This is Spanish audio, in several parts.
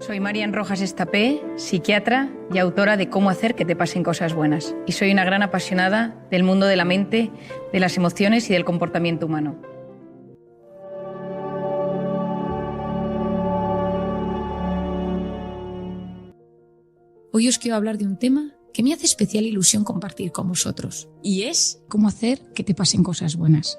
Soy Marian Rojas Estapé, psiquiatra y autora de Cómo hacer que te pasen cosas buenas. Y soy una gran apasionada del mundo de la mente, de las emociones y del comportamiento humano. Hoy os quiero hablar de un tema que me hace especial ilusión compartir con vosotros, y es cómo hacer que te pasen cosas buenas.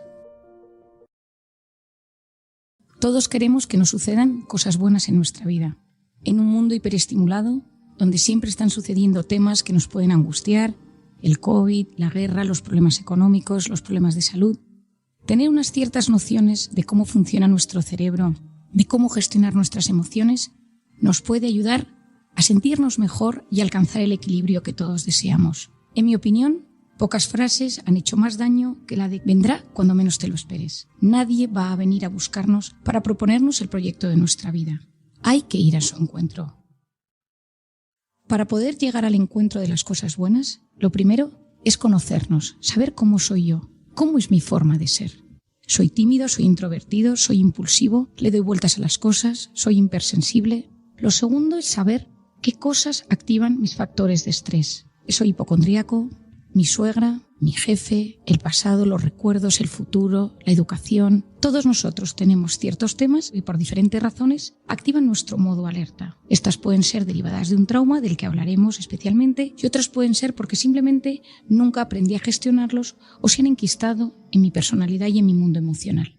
Todos queremos que nos sucedan cosas buenas en nuestra vida. En un mundo hiperestimulado, donde siempre están sucediendo temas que nos pueden angustiar, el COVID, la guerra, los problemas económicos, los problemas de salud, tener unas ciertas nociones de cómo funciona nuestro cerebro, de cómo gestionar nuestras emociones, nos puede ayudar a sentirnos mejor y alcanzar el equilibrio que todos deseamos. En mi opinión, pocas frases han hecho más daño que la de vendrá cuando menos te lo esperes. Nadie va a venir a buscarnos para proponernos el proyecto de nuestra vida. Hay que ir a su encuentro. Para poder llegar al encuentro de las cosas buenas, lo primero es conocernos, saber cómo soy yo, cómo es mi forma de ser. Soy tímido, soy introvertido, soy impulsivo, le doy vueltas a las cosas, soy hipersensible. Lo segundo es saber qué cosas activan mis factores de estrés. Soy hipocondríaco, mi suegra, mi jefe, el pasado, los recuerdos, el futuro, la educación. Todos nosotros tenemos ciertos temas que por diferentes razones activan nuestro modo alerta. Estas pueden ser derivadas de un trauma del que hablaremos especialmente y otras pueden ser porque simplemente nunca aprendí a gestionarlos o se han enquistado en mi personalidad y en mi mundo emocional.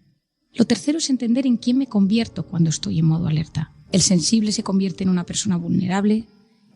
Lo tercero es entender en quién me convierto cuando estoy en modo alerta. El sensible se convierte en una persona vulnerable,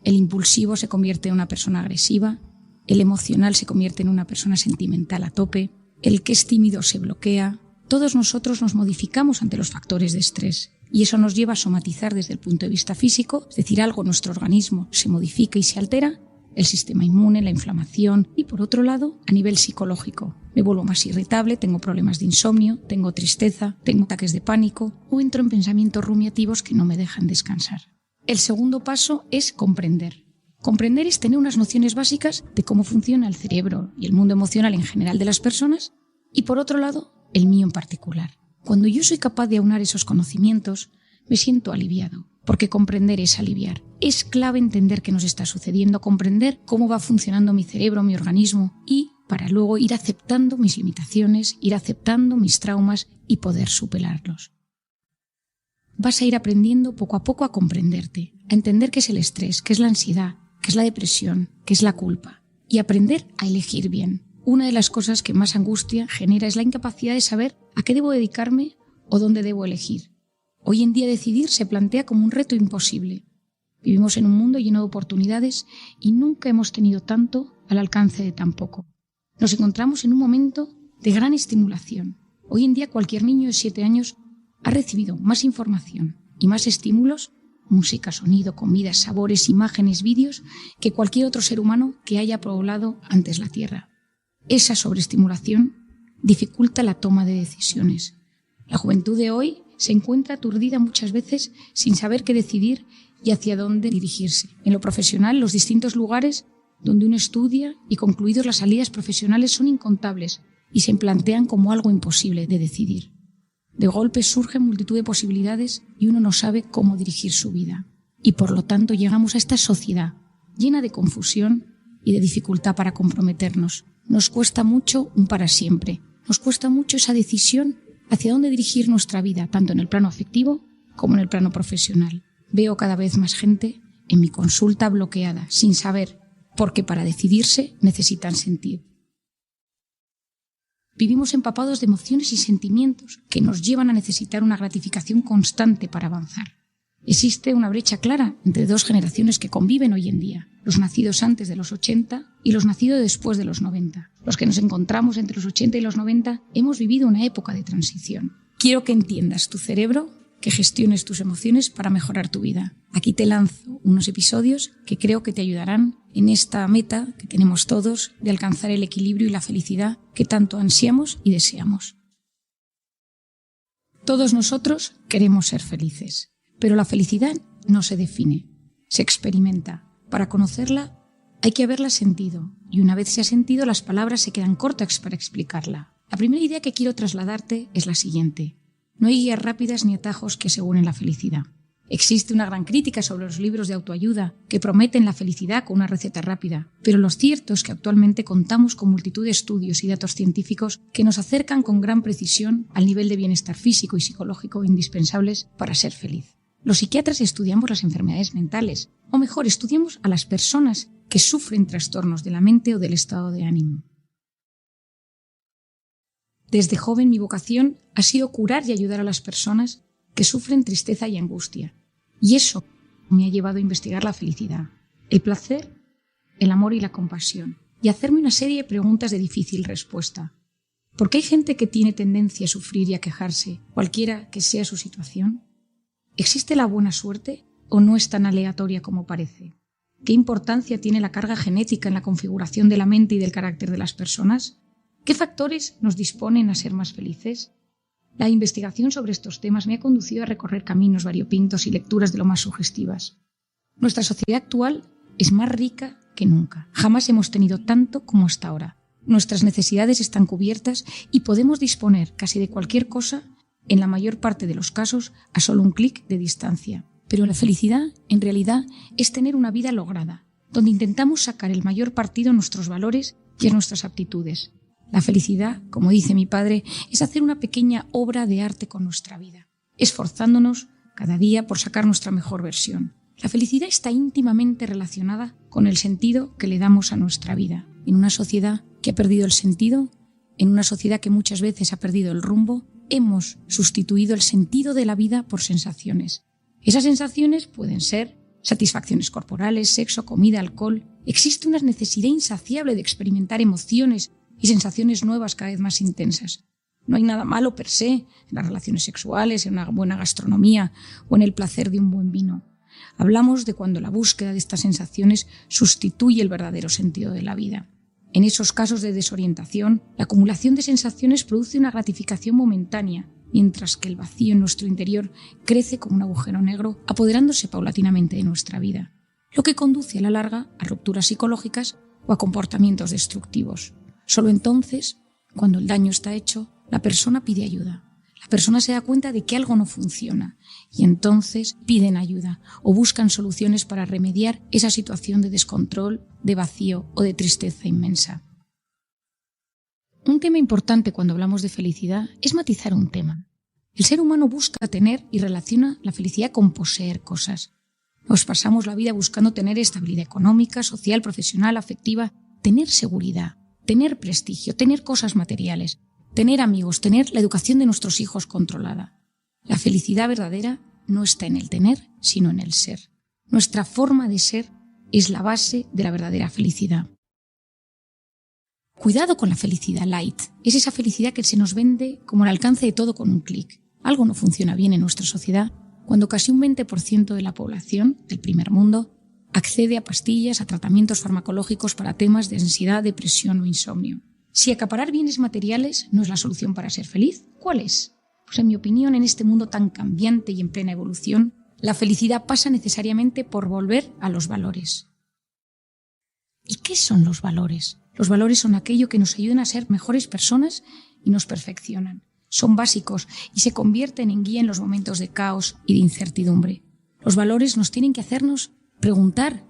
el impulsivo se convierte en una persona agresiva, el emocional se convierte en una persona sentimental a tope, el que es tímido se bloquea. Todos nosotros nos modificamos ante los factores de estrés y eso nos lleva a somatizar desde el punto de vista físico, es decir, algo en nuestro organismo se modifica y se altera, el sistema inmune, la inflamación y por otro lado, a nivel psicológico. Me vuelvo más irritable, tengo problemas de insomnio, tengo tristeza, tengo ataques de pánico o entro en pensamientos rumiativos que no me dejan descansar. El segundo paso es comprender. Comprender es tener unas nociones básicas de cómo funciona el cerebro y el mundo emocional en general de las personas y, por otro lado, el mío en particular. Cuando yo soy capaz de aunar esos conocimientos, me siento aliviado, porque comprender es aliviar. Es clave entender qué nos está sucediendo, comprender cómo va funcionando mi cerebro, mi organismo y para luego ir aceptando mis limitaciones, ir aceptando mis traumas y poder superarlos. Vas a ir aprendiendo poco a poco a comprenderte, a entender qué es el estrés, qué es la ansiedad, qué es la depresión, qué es la culpa y aprender a elegir bien. Una de las cosas que más angustia genera es la incapacidad de saber a qué debo dedicarme o dónde debo elegir. Hoy en día decidir se plantea como un reto imposible. Vivimos en un mundo lleno de oportunidades y nunca hemos tenido tanto al alcance de tan poco. Nos encontramos en un momento de gran estimulación. Hoy en día cualquier niño de 7 años ha recibido más información y más estímulos, música, sonido, comida, sabores, imágenes, vídeos, que cualquier otro ser humano que haya poblado antes la Tierra. Esa sobreestimulación dificulta la toma de decisiones. La juventud de hoy se encuentra aturdida muchas veces sin saber qué decidir y hacia dónde dirigirse. En lo profesional, los distintos lugares donde uno estudia y concluidos las salidas profesionales son incontables y se plantean como algo imposible de decidir. De golpe surgen multitud de posibilidades y uno no sabe cómo dirigir su vida. Y por lo tanto llegamos a esta sociedad llena de confusión y de dificultad para comprometernos. Nos cuesta mucho un para siempre. Nos cuesta mucho esa decisión hacia dónde dirigir nuestra vida, tanto en el plano afectivo como en el plano profesional. Veo cada vez más gente en mi consulta bloqueada, sin saber, porque para decidirse necesitan sentir. Vivimos empapados de emociones y sentimientos que nos llevan a necesitar una gratificación constante para avanzar. Existe una brecha clara entre dos generaciones que conviven hoy en día, los nacidos antes de los 80 y los nacidos después de los 90. Los que nos encontramos entre los 80 y los 90 hemos vivido una época de transición. Quiero que entiendas tu cerebro, que gestiones tus emociones para mejorar tu vida. Aquí te lanzo unos episodios que creo que te ayudarán en esta meta que tenemos todos de alcanzar el equilibrio y la felicidad que tanto ansiamos y deseamos. Todos nosotros queremos ser felices, pero la felicidad no se define, se experimenta. Para conocerla hay que haberla sentido y una vez se ha sentido las palabras se quedan cortas para explicarla. La primera idea que quiero trasladarte es la siguiente. No hay guías rápidas ni atajos que aseguren la felicidad. Existe una gran crítica sobre los libros de autoayuda que prometen la felicidad con una receta rápida, pero lo cierto es que actualmente contamos con multitud de estudios y datos científicos que nos acercan con gran precisión al nivel de bienestar físico y psicológico indispensables para ser feliz. Los psiquiatras estudiamos las enfermedades mentales, o mejor, estudiamos a las personas que sufren trastornos de la mente o del estado de ánimo. Desde joven mi vocación ha sido curar y ayudar a las personas que sufren tristeza y angustia. Y eso me ha llevado a investigar la felicidad, el placer, el amor y la compasión, y hacerme una serie de preguntas de difícil respuesta. ¿Por qué hay gente que tiene tendencia a sufrir y a quejarse, cualquiera que sea su situación? ¿Existe la buena suerte o no es tan aleatoria como parece? ¿Qué importancia tiene la carga genética en la configuración de la mente y del carácter de las personas? ¿Qué factores nos disponen a ser más felices? La investigación sobre estos temas me ha conducido a recorrer caminos variopintos y lecturas de lo más sugestivas. Nuestra sociedad actual es más rica que nunca. Jamás hemos tenido tanto como hasta ahora. Nuestras necesidades están cubiertas y podemos disponer casi de cualquier cosa, en la mayor parte de los casos, a solo un clic de distancia. Pero la felicidad, en realidad, es tener una vida lograda, donde intentamos sacar el mayor partido a nuestros valores y a nuestras aptitudes. La felicidad, como dice mi padre, es hacer una pequeña obra de arte con nuestra vida, esforzándonos cada día por sacar nuestra mejor versión. La felicidad está íntimamente relacionada con el sentido que le damos a nuestra vida. En una sociedad que ha perdido el sentido, en una sociedad que muchas veces ha perdido el rumbo, hemos sustituido el sentido de la vida por sensaciones. Esas sensaciones pueden ser satisfacciones corporales, sexo, comida, alcohol. Existe una necesidad insaciable de experimentar emociones y sensaciones nuevas cada vez más intensas. No hay nada malo per se en las relaciones sexuales, en una buena gastronomía o en el placer de un buen vino. Hablamos de cuando la búsqueda de estas sensaciones sustituye el verdadero sentido de la vida. En esos casos de desorientación, la acumulación de sensaciones produce una gratificación momentánea, mientras que el vacío en nuestro interior crece como un agujero negro, apoderándose paulatinamente de nuestra vida, lo que conduce a la larga a rupturas psicológicas o a comportamientos destructivos. Solo entonces, cuando el daño está hecho, la persona pide ayuda. La persona se da cuenta de que algo no funciona y entonces piden ayuda o buscan soluciones para remediar esa situación de descontrol, de vacío o de tristeza inmensa. Un tema importante cuando hablamos de felicidad es matizar un tema. El ser humano busca tener y relaciona la felicidad con poseer cosas. Nos pasamos la vida buscando tener estabilidad económica, social, profesional, afectiva, tener seguridad, tener prestigio, tener cosas materiales, tener amigos, tener la educación de nuestros hijos controlada. La felicidad verdadera no está en el tener, sino en el ser. Nuestra forma de ser es la base de la verdadera felicidad. Cuidado con la felicidad light. Es esa felicidad que se nos vende como el alcance de todo con un clic. Algo no funciona bien en nuestra sociedad cuando casi un 20% de la población del primer mundo accede a pastillas, a tratamientos farmacológicos para temas de ansiedad, depresión o insomnio. Si acaparar bienes materiales no es la solución para ser feliz, ¿cuál es? Pues en mi opinión, en este mundo tan cambiante y en plena evolución, la felicidad pasa necesariamente por volver a los valores. ¿Y qué son los valores? Los valores son aquello que nos ayudan a ser mejores personas y nos perfeccionan. Son básicos y se convierten en guía en los momentos de caos y de incertidumbre. Los valores nos tienen que hacernos preguntar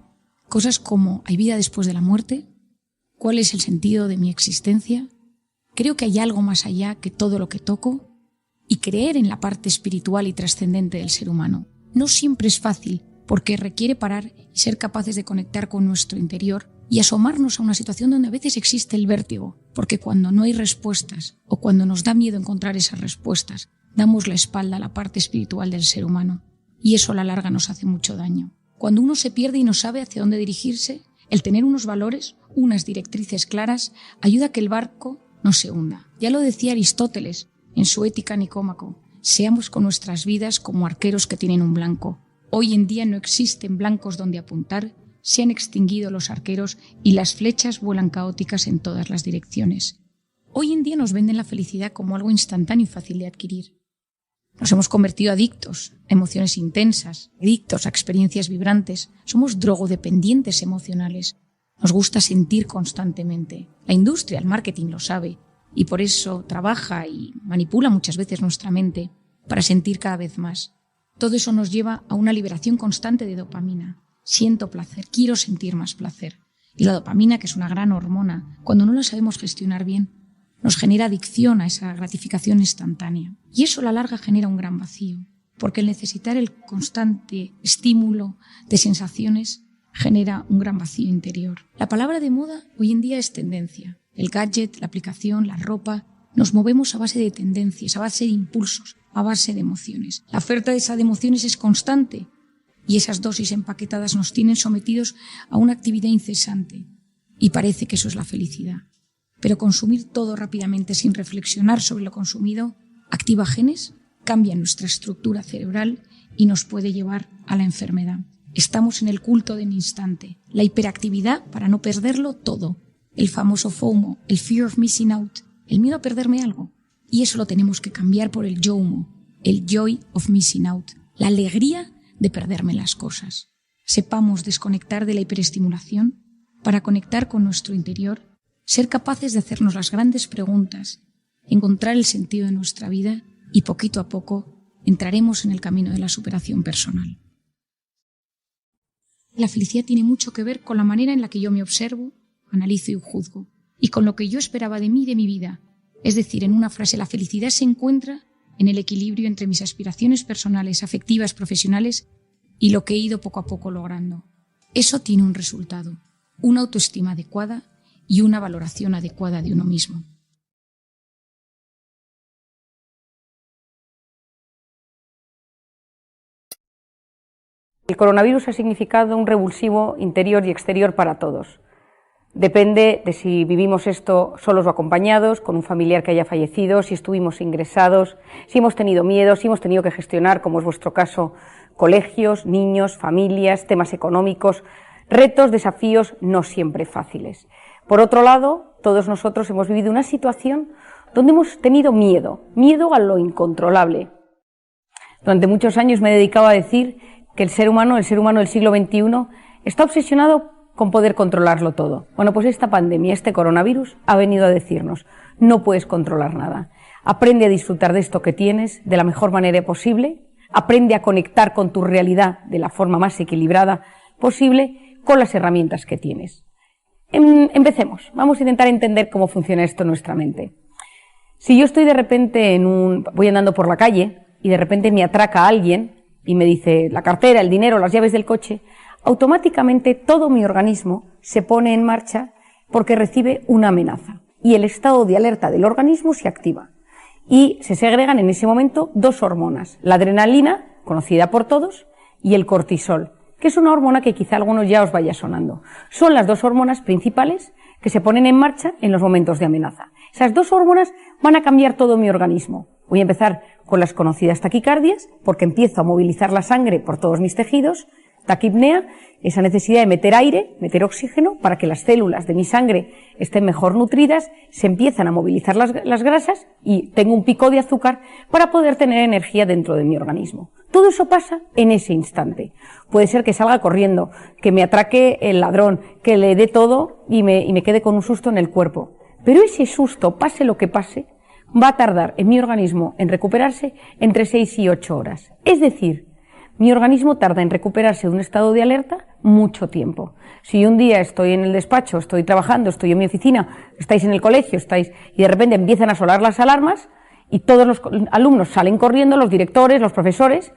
cosas como ¿hay vida después de la muerte? ¿Cuál es el sentido de mi existencia? ¿Creo que hay algo más allá que todo lo que toco? Y creer en la parte espiritual y trascendente del ser humano. No siempre es fácil porque requiere parar y ser capaces de conectar con nuestro interior y asomarnos a una situación donde a veces existe el vértigo, porque cuando no hay respuestas o cuando nos da miedo encontrar esas respuestas, damos la espalda a la parte espiritual del ser humano y eso a la larga nos hace mucho daño. Cuando uno se pierde y no sabe hacia dónde dirigirse, el tener unos valores, unas directrices claras, ayuda a que el barco no se hunda. Ya lo decía Aristóteles en su Ética Nicómaco, seamos con nuestras vidas como arqueros que tienen un blanco. Hoy en día no existen blancos donde apuntar, se han extinguido los arqueros y las flechas vuelan caóticas en todas las direcciones. Hoy en día nos venden la felicidad como algo instantáneo y fácil de adquirir. Nos hemos convertido adictos a emociones intensas, adictos a experiencias vibrantes. Somos drogodependientes emocionales. Nos gusta sentir constantemente. La industria, el marketing lo sabe y por eso trabaja y manipula muchas veces nuestra mente para sentir cada vez más. Todo eso nos lleva a una liberación constante de dopamina. Siento placer, quiero sentir más placer. Y la dopamina, que es una gran hormona, cuando no la sabemos gestionar bien, nos genera adicción a esa gratificación instantánea. Y eso a la larga genera un gran vacío, porque el necesitar el constante estímulo de sensaciones genera un gran vacío interior. La palabra de moda hoy en día es tendencia. El gadget, la aplicación, la ropa, nos movemos a base de tendencias, a base de impulsos, a base de emociones. La oferta de esas emociones es constante y esas dosis empaquetadas nos tienen sometidos a una actividad incesante y parece que eso es la felicidad. Pero consumir todo rápidamente sin reflexionar sobre lo consumido activa genes, cambia nuestra estructura cerebral y nos puede llevar a la enfermedad. Estamos en el culto del instante, la hiperactividad para no perderlo todo, el famoso FOMO, el fear of missing out, el miedo a perderme algo. Y eso lo tenemos que cambiar por el JOMO, el joy of missing out, la alegría de perderme las cosas. Sepamos desconectar de la hiperestimulación para conectar con nuestro interior, ser capaces de hacernos las grandes preguntas, encontrar el sentido de nuestra vida y poquito a poco entraremos en el camino de la superación personal. La felicidad tiene mucho que ver con la manera en la que yo me observo, analizo y juzgo, y con lo que yo esperaba de mí y de mi vida. Es decir, en una frase, la felicidad se encuentra en el equilibrio entre mis aspiraciones personales, afectivas, profesionales y lo que he ido poco a poco logrando. Eso tiene un resultado, una autoestima adecuada y una valoración adecuada de uno mismo. El coronavirus ha significado un revulsivo interior y exterior para todos. Depende de si vivimos esto solos o acompañados, con un familiar que haya fallecido, si estuvimos ingresados, si hemos tenido miedo, si hemos tenido que gestionar, como es vuestro caso, colegios, niños, familias, temas económicos, retos, desafíos no siempre fáciles. Por otro lado, todos nosotros hemos vivido una situación donde hemos tenido miedo a lo incontrolable. Durante muchos años me he dedicado a decir que el ser humano del siglo XXI está obsesionado con poder controlarlo todo. Bueno, pues esta pandemia, este coronavirus, ha venido a decirnos, no puedes controlar nada. Aprende a disfrutar de esto que tienes de la mejor manera posible, aprende a conectar con tu realidad de la forma más equilibrada posible con las herramientas que tienes. Empecemos, vamos a intentar entender cómo funciona esto en nuestra mente. Si yo estoy de repente voy andando por la calle y de repente me atraca alguien y me dice la cartera, el dinero, las llaves del coche, automáticamente todo mi organismo se pone en marcha porque recibe una amenaza y el estado de alerta del organismo se activa y se segregan en ese momento dos hormonas, la adrenalina, conocida por todos, y el cortisol, que es una hormona que quizá a algunos ya os vaya sonando. Son las dos hormonas principales que se ponen en marcha en los momentos de amenaza. Esas dos hormonas van a cambiar todo mi organismo. Voy a empezar con las conocidas taquicardias, porque empiezo a movilizar la sangre por todos mis tejidos, taquipnea, esa necesidad de meter aire, meter oxígeno, para que las células de mi sangre estén mejor nutridas, se empiezan a movilizar las grasas y tengo un pico de azúcar para poder tener energía dentro de mi organismo. Todo eso pasa en ese instante. Puede ser que salga corriendo, que me atraque el ladrón, que le dé todo y me quede con un susto en el cuerpo. Pero ese susto, pase lo que pase, va a tardar en mi organismo en recuperarse entre 6 y 8 horas. Es decir, mi organismo tarda en recuperarse de un estado de alerta mucho tiempo. Si un día estoy en el despacho, estoy trabajando, estoy en mi oficina, estáis en el colegio, y de repente empiezan a sonar las alarmas y todos los alumnos salen corriendo, los directores, los profesores,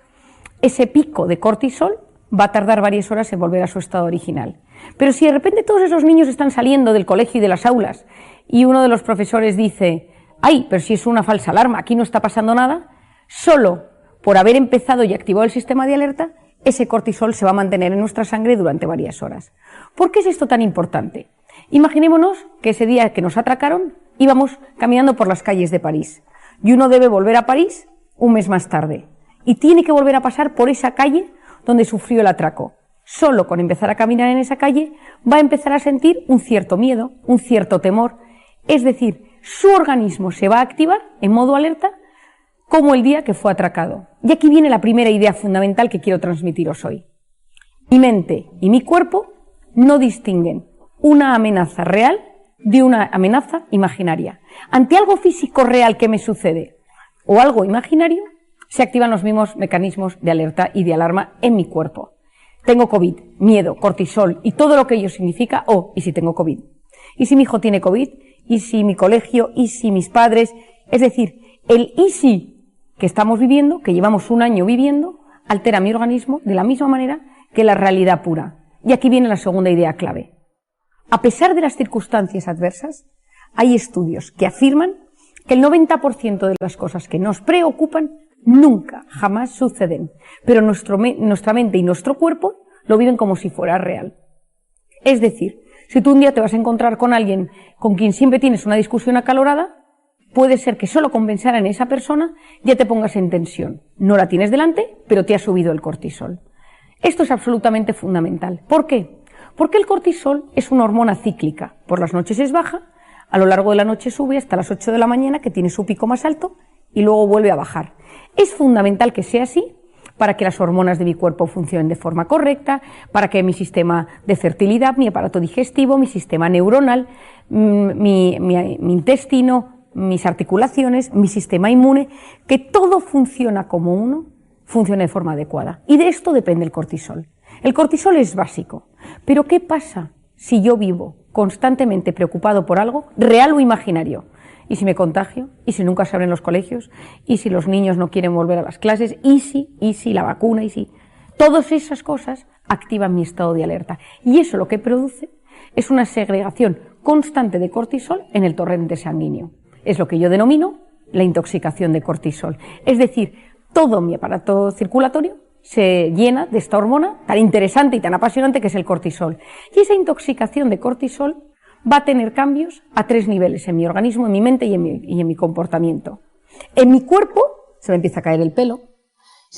ese pico de cortisol va a tardar varias horas en volver a su estado original. Pero si de repente todos esos niños están saliendo del colegio y de las aulas y uno de los profesores dice, ¡ay, pero si es una falsa alarma, aquí no está pasando nada!, solo por haber empezado y activado el sistema de alerta, ese cortisol se va a mantener en nuestra sangre durante varias horas. ¿Por qué es esto tan importante? Imaginémonos que ese día que nos atracaron íbamos caminando por las calles de París y uno debe volver a París un mes más tarde y tiene que volver a pasar por esa calle donde sufrió el atraco. Solo con empezar a caminar en esa calle va a empezar a sentir un cierto miedo, un cierto temor, es decir, su organismo se va a activar en modo alerta como el día que fue atracado. Y aquí viene la primera idea fundamental que quiero transmitiros hoy. Mi mente y mi cuerpo no distinguen una amenaza real de una amenaza imaginaria. Ante algo físico real que me sucede o algo imaginario, se activan los mismos mecanismos de alerta y de alarma en mi cuerpo. Tengo COVID, miedo, cortisol y todo lo que ello significa, ¿y si tengo COVID? ¿Y si mi hijo tiene COVID? ¿Y si mi colegio? ¿Y si mis padres? Es decir, el ¿y si? Que estamos viviendo, que llevamos un año viviendo, altera mi organismo de la misma manera que la realidad pura. Y aquí viene la segunda idea clave. A pesar de las circunstancias adversas, hay estudios que afirman que el 90% de las cosas que nos preocupan nunca, jamás suceden, pero nuestra mente y nuestro cuerpo lo viven como si fuera real. Es decir, si tú un día te vas a encontrar con alguien con quien siempre tienes una discusión acalorada, puede ser que solo con pensar en esa persona ya te pongas en tensión. No la tienes delante, pero te ha subido el cortisol. Esto es absolutamente fundamental. ¿Por qué? Porque el cortisol es una hormona cíclica. Por las noches es baja, a lo largo de la noche sube hasta las 8 de la mañana, que tiene su pico más alto, y luego vuelve a bajar. Es fundamental que sea así para que las hormonas de mi cuerpo funcionen de forma correcta, para que mi sistema de fertilidad, mi aparato digestivo, mi sistema neuronal, mi intestino, mis articulaciones, mi sistema inmune, que todo funciona como uno, funcione de forma adecuada. Y de esto depende el cortisol. El cortisol es básico. Pero ¿qué pasa si yo vivo constantemente preocupado por algo, real o imaginario? ¿Y si me contagio? ¿Y si nunca se abren los colegios? ¿Y si los niños no quieren volver a las clases? ¿Y si la vacuna? ¿Y si? Todas esas cosas activan mi estado de alerta. Y eso lo que produce es una segregación constante de cortisol en el torrente sanguíneo. Es lo que yo denomino la intoxicación de cortisol. Es decir, todo mi aparato circulatorio se llena de esta hormona tan interesante y tan apasionante que es el cortisol. Y esa intoxicación de cortisol va a tener cambios a 3 niveles en mi organismo, en mi mente y en mi comportamiento. En mi cuerpo se me empieza a caer el pelo,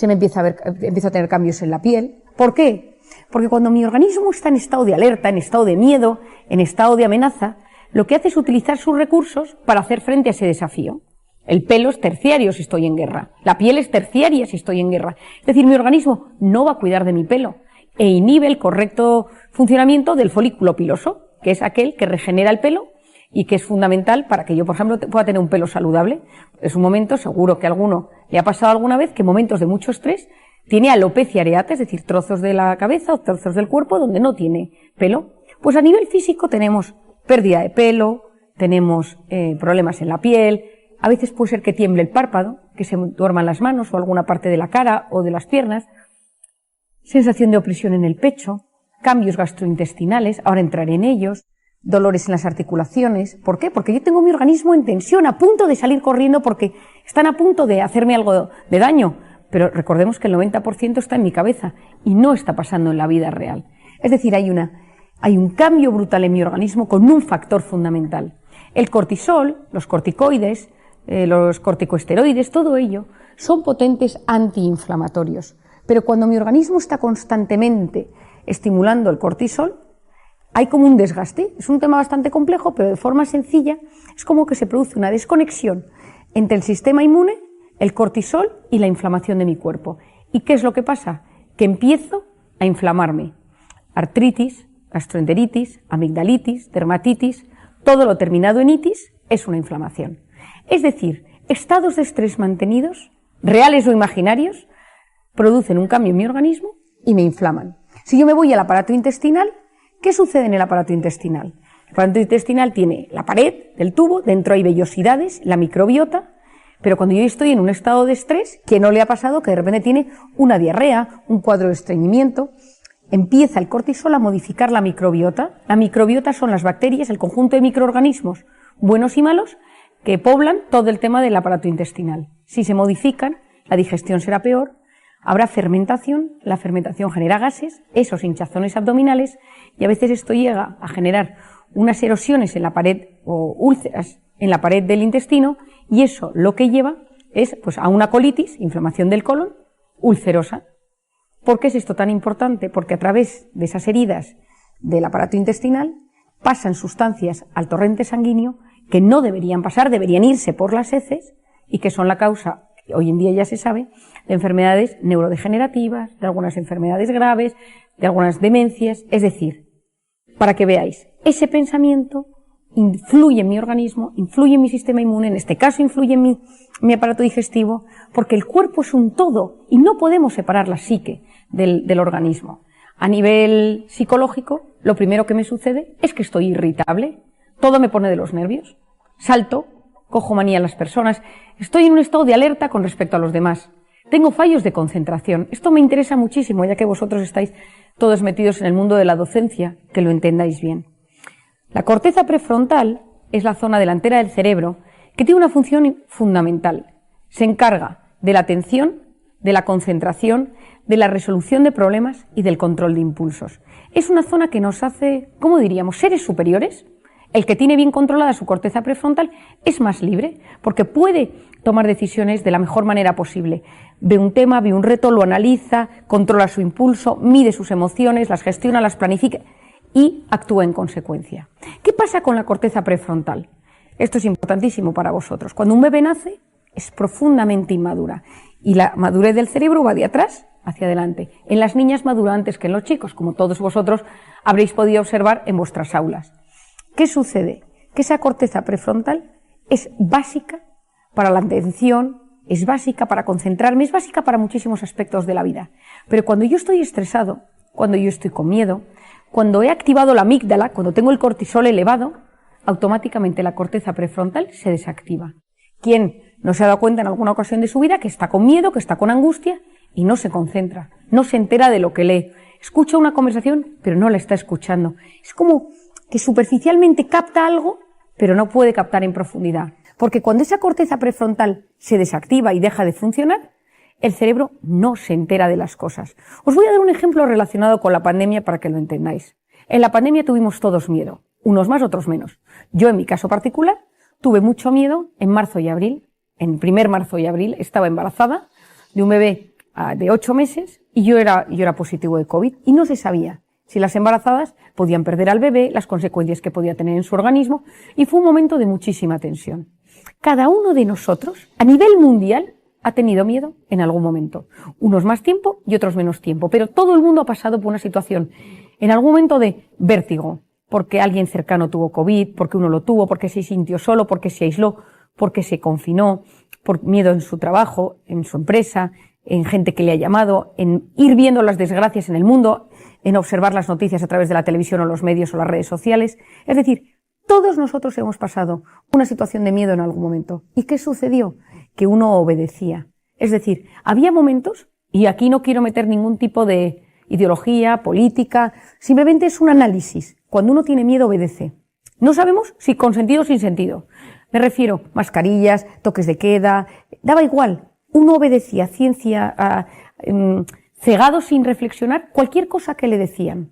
empiezo a tener cambios en la piel. ¿Por qué? Porque cuando mi organismo está en estado de alerta, en estado de miedo, en estado de amenaza, lo que hace es utilizar sus recursos para hacer frente a ese desafío. El pelo es terciario si estoy en guerra, la piel es terciaria si estoy en guerra. Es decir, mi organismo no va a cuidar de mi pelo e inhibe el correcto funcionamiento del folículo piloso, que es aquel que regenera el pelo y que es fundamental para que yo, por ejemplo, pueda tener un pelo saludable. Es un momento, seguro que a alguno le ha pasado alguna vez, que en momentos de mucho estrés tiene alopecia areata, es decir, trozos de la cabeza o trozos del cuerpo donde no tiene pelo. Pues a nivel físico tenemos pérdida de pelo, tenemos problemas en la piel, a veces puede ser que tiemble el párpado, que se duerman las manos o alguna parte de la cara o de las piernas, sensación de opresión en el pecho, cambios gastrointestinales, ahora entraré en ellos, dolores en las articulaciones. ¿Por qué? Porque yo tengo mi organismo en tensión, a punto de salir corriendo porque están a punto de hacerme algo de daño. Pero recordemos que el 90% está en mi cabeza y no está pasando en la vida real. Es decir, hay un cambio brutal en mi organismo con un factor fundamental. El cortisol, los corticoides, los corticosteroides, todo ello son potentes antiinflamatorios. Pero cuando mi organismo está constantemente estimulando el cortisol, hay como un desgaste. Es un tema bastante complejo, pero de forma sencilla es como que se produce una desconexión entre el sistema inmune, el cortisol y la inflamación de mi cuerpo. ¿Y qué es lo que pasa? Que empiezo a inflamarme. Artritis, gastroenteritis, amigdalitis, dermatitis, todo lo terminado en itis es una inflamación. Es decir, estados de estrés mantenidos, reales o imaginarios, producen un cambio en mi organismo y me inflaman. Si yo me voy al aparato intestinal, ¿qué sucede en el aparato intestinal? El aparato intestinal tiene la pared del tubo, dentro hay vellosidades, la microbiota, pero cuando yo estoy en un estado de estrés, ¿qué no le ha pasado? Que de repente tiene una diarrea, un cuadro de estreñimiento, empieza el cortisol a modificar la microbiota. La microbiota son las bacterias, el conjunto de microorganismos buenos y malos que poblan todo el tema del aparato intestinal. Si se modifican, la digestión será peor, habrá fermentación, la fermentación genera gases, esos hinchazones abdominales, y a veces esto llega a generar unas erosiones en la pared o úlceras en la pared del intestino, y eso lo que lleva es pues a una colitis, inflamación del colon, ulcerosa. ¿Por qué es esto tan importante? Porque a través de esas heridas del aparato intestinal pasan sustancias al torrente sanguíneo que no deberían pasar, deberían irse por las heces y que son la causa, hoy en día ya se sabe, de enfermedades neurodegenerativas, de algunas enfermedades graves, de algunas demencias. Es decir, para que veáis, ese pensamiento influye en mi organismo, influye en mi sistema inmune, en este caso influye en mi aparato digestivo, porque el cuerpo es un todo y no podemos separar la psique del organismo. A nivel psicológico, lo primero que me sucede es que estoy irritable, todo me pone de los nervios, salto, cojo manía a las personas, estoy en un estado de alerta con respecto a los demás. Tengo fallos de concentración. Esto me interesa muchísimo, ya que vosotros estáis todos metidos en el mundo de la docencia, que lo entendáis bien. La corteza prefrontal es la zona delantera del cerebro que tiene una función fundamental. Se encarga de la atención, de la concentración, de la resolución de problemas y del control de impulsos. Es una zona que nos hace, ¿cómo diríamos?, seres superiores. El que tiene bien controlada su corteza prefrontal es más libre, porque puede tomar decisiones de la mejor manera posible. Ve un tema, ve un reto, lo analiza, controla su impulso, mide sus emociones, las gestiona, las planifica y actúa en consecuencia. ¿Qué pasa con la corteza prefrontal? Esto es importantísimo para vosotros. Cuando un bebé nace, es profundamente inmadura y la madurez del cerebro va de atrás hacia adelante. En las niñas madura antes que en los chicos, como todos vosotros habréis podido observar en vuestras aulas. ¿Qué sucede? Que esa corteza prefrontal es básica para la atención, es básica para concentrarme, es básica para muchísimos aspectos de la vida. Pero cuando yo estoy estresado, cuando yo estoy con miedo, cuando he activado la amígdala, cuando tengo el cortisol elevado, automáticamente la corteza prefrontal se desactiva. ¿Quién no se ha dado cuenta en alguna ocasión de su vida que está con miedo, que está con angustia y no se concentra, no se entera de lo que lee? Escucha una conversación, pero no la está escuchando. Es como que superficialmente capta algo, pero no puede captar en profundidad. Porque cuando esa corteza prefrontal se desactiva y deja de funcionar, el cerebro no se entera de las cosas. Os voy a dar un ejemplo relacionado con la pandemia para que lo entendáis. En la pandemia tuvimos todos miedo, unos más, otros menos. Yo, en mi caso particular, tuve mucho miedo en marzo y abril. En primer marzo y abril estaba embarazada de un bebé de 8 meses y yo era positivo de COVID y no se sabía si las embarazadas podían perder al bebé, las consecuencias que podía tener en su organismo, y fue un momento de muchísima tensión. Cada uno de nosotros, a nivel mundial, ha tenido miedo en algún momento. Unos más tiempo y otros menos tiempo, pero todo el mundo ha pasado por una situación, en algún momento, de vértigo, porque alguien cercano tuvo COVID, porque uno lo tuvo, porque se sintió solo, porque se aisló, porque se confinó, por miedo en su trabajo, en su empresa, en gente que le ha llamado, en ir viendo las desgracias en el mundo, en observar las noticias a través de la televisión o los medios o las redes sociales. Es decir, todos nosotros hemos pasado una situación de miedo en algún momento. ¿Y qué sucedió? Que uno obedecía. Es decir, había momentos, y aquí no quiero meter ningún tipo de ideología, política, simplemente es un análisis. Cuando uno tiene miedo, obedece. No sabemos si con sentido o sin sentido. Me refiero, mascarillas, toques de queda, daba igual. Uno obedecía, ciencia, cegado sin reflexionar, cualquier cosa que le decían.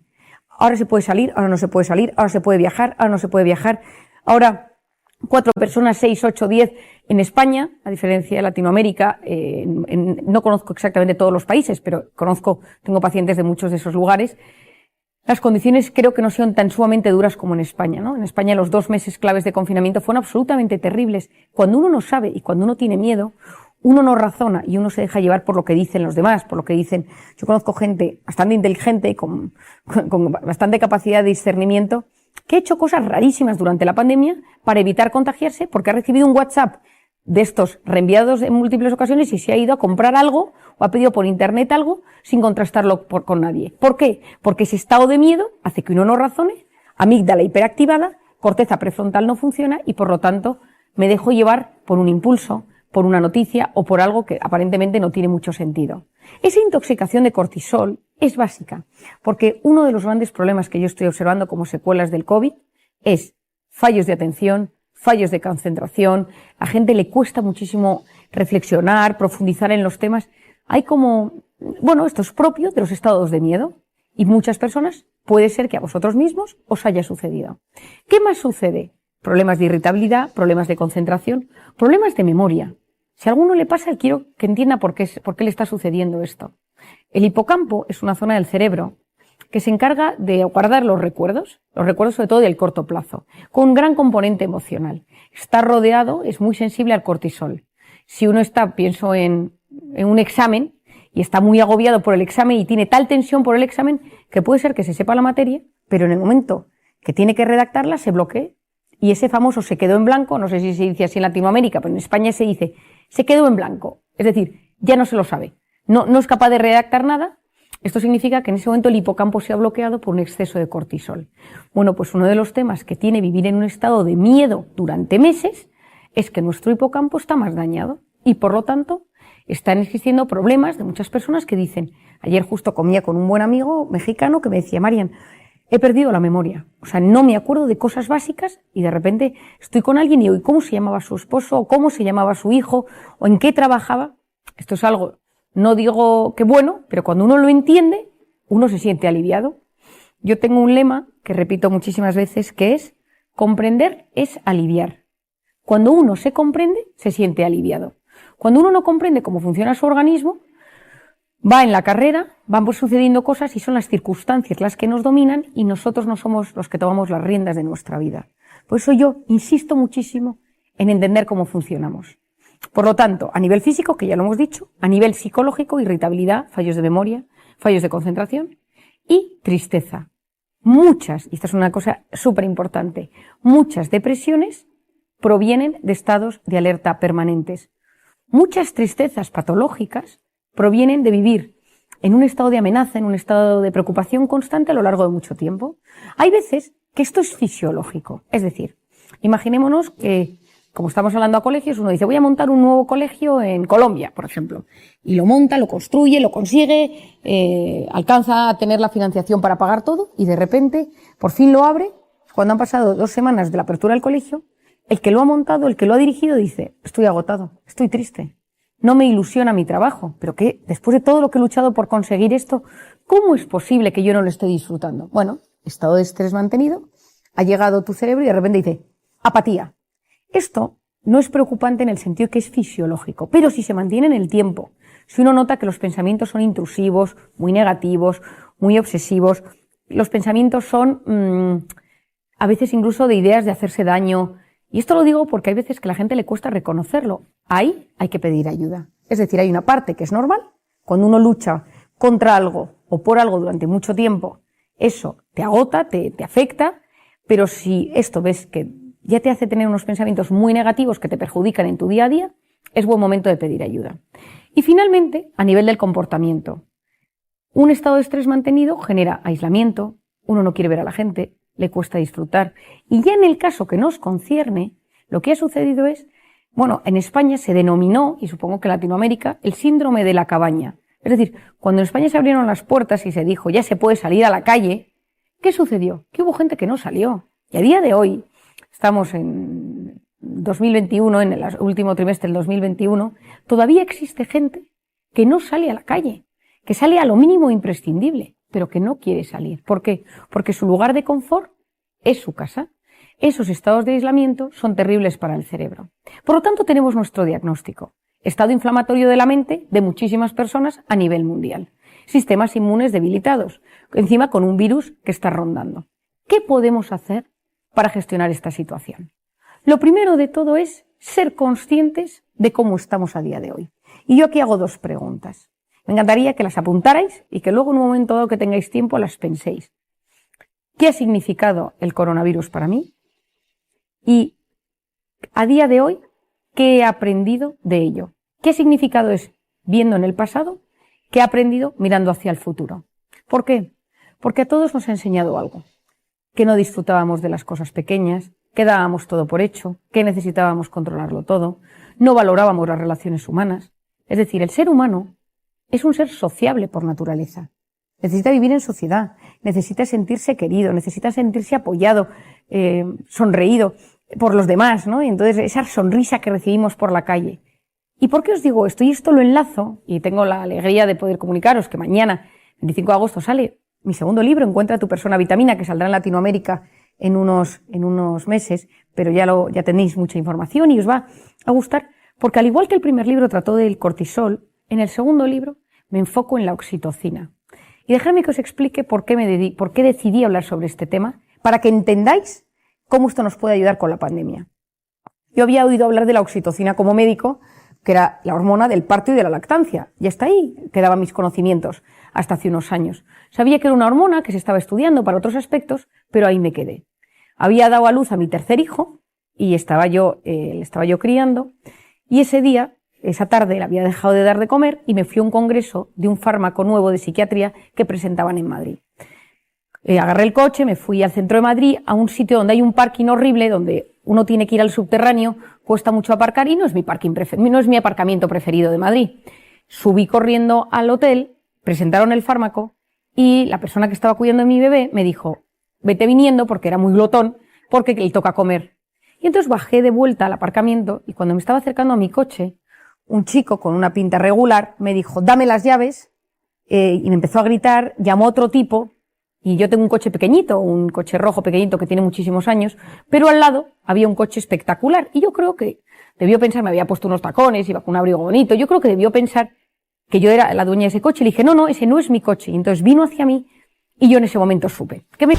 Ahora se puede salir, ahora no se puede salir, ahora se puede viajar, ahora no se puede viajar. Ahora 4 personas, 6, 8, 10 en España, a diferencia de Latinoamérica, no conozco exactamente todos los países, pero tengo pacientes de muchos de esos lugares. Las condiciones creo que no son tan sumamente duras como en España, ¿no? En España los 2 meses claves de confinamiento fueron absolutamente terribles. Cuando uno no sabe y cuando uno tiene miedo, uno no razona y uno se deja llevar por lo que dicen los demás, por lo que dicen. Yo conozco gente bastante inteligente y con bastante capacidad de discernimiento que ha hecho cosas rarísimas durante la pandemia para evitar contagiarse, porque ha recibido un WhatsApp de estos reenviados en múltiples ocasiones y se ha ido a comprar algo o ha pedido por internet algo sin contrastarlo con nadie. ¿Por qué? Porque ese estado de miedo hace que uno no razone, amígdala hiperactivada, corteza prefrontal no funciona y por lo tanto me dejo llevar por un impulso, por una noticia o por algo que aparentemente no tiene mucho sentido. Esa intoxicación de cortisol es básica, porque uno de los grandes problemas que yo estoy observando como secuelas del COVID es fallos de atención, fallos de concentración, a gente le cuesta muchísimo reflexionar, profundizar en los temas. Hay esto es propio de los estados de miedo y muchas personas puede ser que a vosotros mismos os haya sucedido. ¿Qué más sucede? Problemas de irritabilidad, problemas de concentración, problemas de memoria. Si a alguno le pasa, quiero que entienda por qué le está sucediendo esto. El hipocampo es una zona del cerebro que se encarga de guardar los recuerdos sobre todo del corto plazo, con un gran componente emocional. Está rodeado, es muy sensible al cortisol. Si uno pienso en un examen, y está muy agobiado por el examen y tiene tal tensión por el examen, que puede ser que se sepa la materia, pero en el momento que tiene que redactarla se bloquee y ese famoso se quedó en blanco, no sé si se dice así en Latinoamérica, pero en España se dice se quedó en blanco, es decir, ya no se lo sabe, no es capaz de redactar nada. Esto significa que en ese momento el hipocampo se ha bloqueado por un exceso de cortisol. Bueno, pues uno de los temas que tiene vivir en un estado de miedo durante meses es que nuestro hipocampo está más dañado y por lo tanto están existiendo problemas de muchas personas que dicen, ayer justo comía con un buen amigo mexicano que me decía, Marian, he perdido la memoria, o sea, no me acuerdo de cosas básicas y de repente estoy con alguien y digo, ¿cómo se llamaba su esposo? ¿O cómo se llamaba su hijo? ¿O en qué trabajaba? Esto es algo, no digo que bueno, pero cuando uno lo entiende, uno se siente aliviado. Yo tengo un lema que repito muchísimas veces que es, comprender es aliviar. Cuando uno se comprende, se siente aliviado. Cuando uno no comprende cómo funciona su organismo, va en la carrera, van sucediendo cosas y son las circunstancias las que nos dominan y nosotros no somos los que tomamos las riendas de nuestra vida. Por eso yo insisto muchísimo en entender cómo funcionamos. Por lo tanto, a nivel físico, que ya lo hemos dicho, a nivel psicológico, irritabilidad, fallos de memoria, fallos de concentración y tristeza. Muchas, y esta es una cosa súper importante, muchas depresiones provienen de estados de alerta permanentes. Muchas tristezas patológicas provienen de vivir en un estado de amenaza, en un estado de preocupación constante a lo largo de mucho tiempo. Hay veces que esto es fisiológico, es decir, imaginémonos que, como estamos hablando a colegios, uno dice, voy a montar un nuevo colegio en Colombia, por ejemplo, y lo monta, lo construye, lo consigue, alcanza a tener la financiación para pagar todo, y de repente, por fin lo abre, cuando han pasado 2 semanas de la apertura del colegio, el que lo ha montado, el que lo ha dirigido, dice, estoy agotado, estoy triste, no me ilusiona mi trabajo, pero que después de todo lo que he luchado por conseguir esto, ¿cómo es posible que yo no lo esté disfrutando? Bueno, estado de estrés mantenido, ha llegado tu cerebro y de repente dice, apatía. Esto no es preocupante en el sentido que es fisiológico, pero si se mantiene en el tiempo, si uno nota que los pensamientos son intrusivos, muy negativos, muy obsesivos, los pensamientos son a veces incluso de ideas de hacerse daño, y esto lo digo porque hay veces que a la gente le cuesta reconocerlo, ahí hay que pedir ayuda. Es decir, hay una parte que es normal, cuando uno lucha contra algo o por algo durante mucho tiempo, eso te agota, te afecta, pero si esto ves que ya te hace tener unos pensamientos muy negativos que te perjudican en tu día a día, es buen momento de pedir ayuda. Y finalmente, a nivel del comportamiento, un estado de estrés mantenido genera aislamiento, uno no quiere ver a la gente, le cuesta disfrutar. Y ya en el caso que nos concierne, lo que ha sucedido es, bueno, en España se denominó, y supongo que en Latinoamérica, el síndrome de la cabaña. Es decir, cuando en España se abrieron las puertas y se dijo ya se puede salir a la calle, ¿qué sucedió? Que hubo gente que no salió. Y a día de hoy, estamos en 2021, en el último trimestre del 2021, todavía existe gente que no sale a la calle, que sale a lo mínimo imprescindible, pero que no quiere salir. ¿Por qué? Porque su lugar de confort es su casa. Esos estados de aislamiento son terribles para el cerebro. Por lo tanto, tenemos nuestro diagnóstico. Estado inflamatorio de la mente de muchísimas personas a nivel mundial. Sistemas inmunes debilitados, encima con un virus que está rondando. ¿Qué podemos hacer para gestionar esta situación? Lo primero de todo es ser conscientes de cómo estamos a día de hoy. Y yo aquí hago 2 preguntas. Me encantaría que las apuntarais y que luego en un momento dado que tengáis tiempo las penséis. ¿Qué ha significado el coronavirus para mí? Y a día de hoy, ¿qué he aprendido de ello? ¿Qué significado es viendo en el pasado? ¿Qué he aprendido mirando hacia el futuro? ¿Por qué? Porque a todos nos ha enseñado algo. Que no disfrutábamos de las cosas pequeñas, que dábamos todo por hecho, que necesitábamos controlarlo todo, no valorábamos las relaciones humanas. Es decir, el ser humano es un ser sociable por naturaleza. Necesita vivir en sociedad, necesita sentirse querido, necesita sentirse apoyado, sonreído por los demás, ¿no? Y entonces esa sonrisa que recibimos por la calle. ¿Y por qué os digo esto? Y esto lo enlazo, y tengo la alegría de poder comunicaros que mañana, 25 de agosto, sale mi segundo libro, Encuentra tu persona vitamina, que saldrá en Latinoamérica en unos meses, pero ya tenéis mucha información y os va a gustar, porque al igual que el primer libro trató del cortisol, en el segundo libro me enfoco en la oxitocina. Y dejadme que os explique por qué decidí hablar sobre este tema, para que entendáis cómo esto nos puede ayudar con la pandemia. Yo había oído hablar de la oxitocina como médico, que era la hormona del parto y de la lactancia. Y hasta ahí quedaban mis conocimientos, hasta hace unos años. Sabía que era una hormona que se estaba estudiando para otros aspectos, pero ahí me quedé. había dado a luz a mi tercer hijo y le estaba yo criando, y ese día, esa tarde, le había dejado de dar de comer y me fui a un congreso de un fármaco nuevo de psiquiatría que presentaban en Madrid. Agarré el coche, me fui al centro de Madrid, a un sitio donde hay un parking horrible, donde uno tiene que ir al subterráneo, cuesta mucho aparcar y no es mi aparcamiento preferido de Madrid. Subí corriendo al hotel, presentaron el fármaco y la persona que estaba cuidando de mi bebé me dijo: vete viniendo, porque era muy glotón, porque le toca comer. Y entonces bajé de vuelta al aparcamiento y cuando me estaba acercando a mi coche, un chico con una pinta regular me dijo: dame las llaves, y me empezó a gritar, llamó a otro tipo, y yo tengo un coche pequeñito, un coche rojo pequeñito que tiene muchísimos años, pero al lado había un coche espectacular y yo creo que debió pensar, me había puesto unos tacones, iba con un abrigo bonito, yo creo que debió pensar que yo era la dueña de ese coche. Le dije: no, ese no es mi coche. Y entonces vino hacia mí y yo en ese momento supe que me...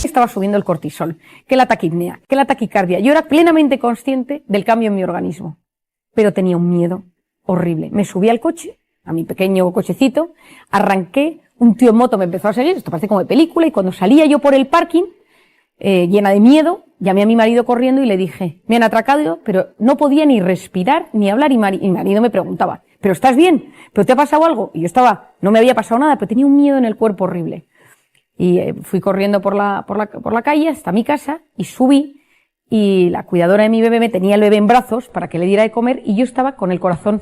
Estaba subiendo el cortisol, que la taquipnea, que la taquicardia. Yo era plenamente consciente del cambio en mi organismo, pero tenía un miedo horrible. Me subí al coche, a mi pequeño cochecito, arranqué, un tío en moto me empezó a seguir, esto parece como de película, y cuando salía yo por el parking, llena de miedo, llamé a mi marido corriendo y le dije: me han atracado, pero no podía ni respirar ni hablar, y mi marido me preguntaba: ¿pero estás bien? ¿Pero te ha pasado algo? Y yo no me había pasado nada, pero tenía un miedo en el cuerpo horrible. Y fui corriendo por la calle hasta mi casa y subí, y la cuidadora de mi bebé me tenía el bebé en brazos para que le diera de comer, y yo estaba con el corazón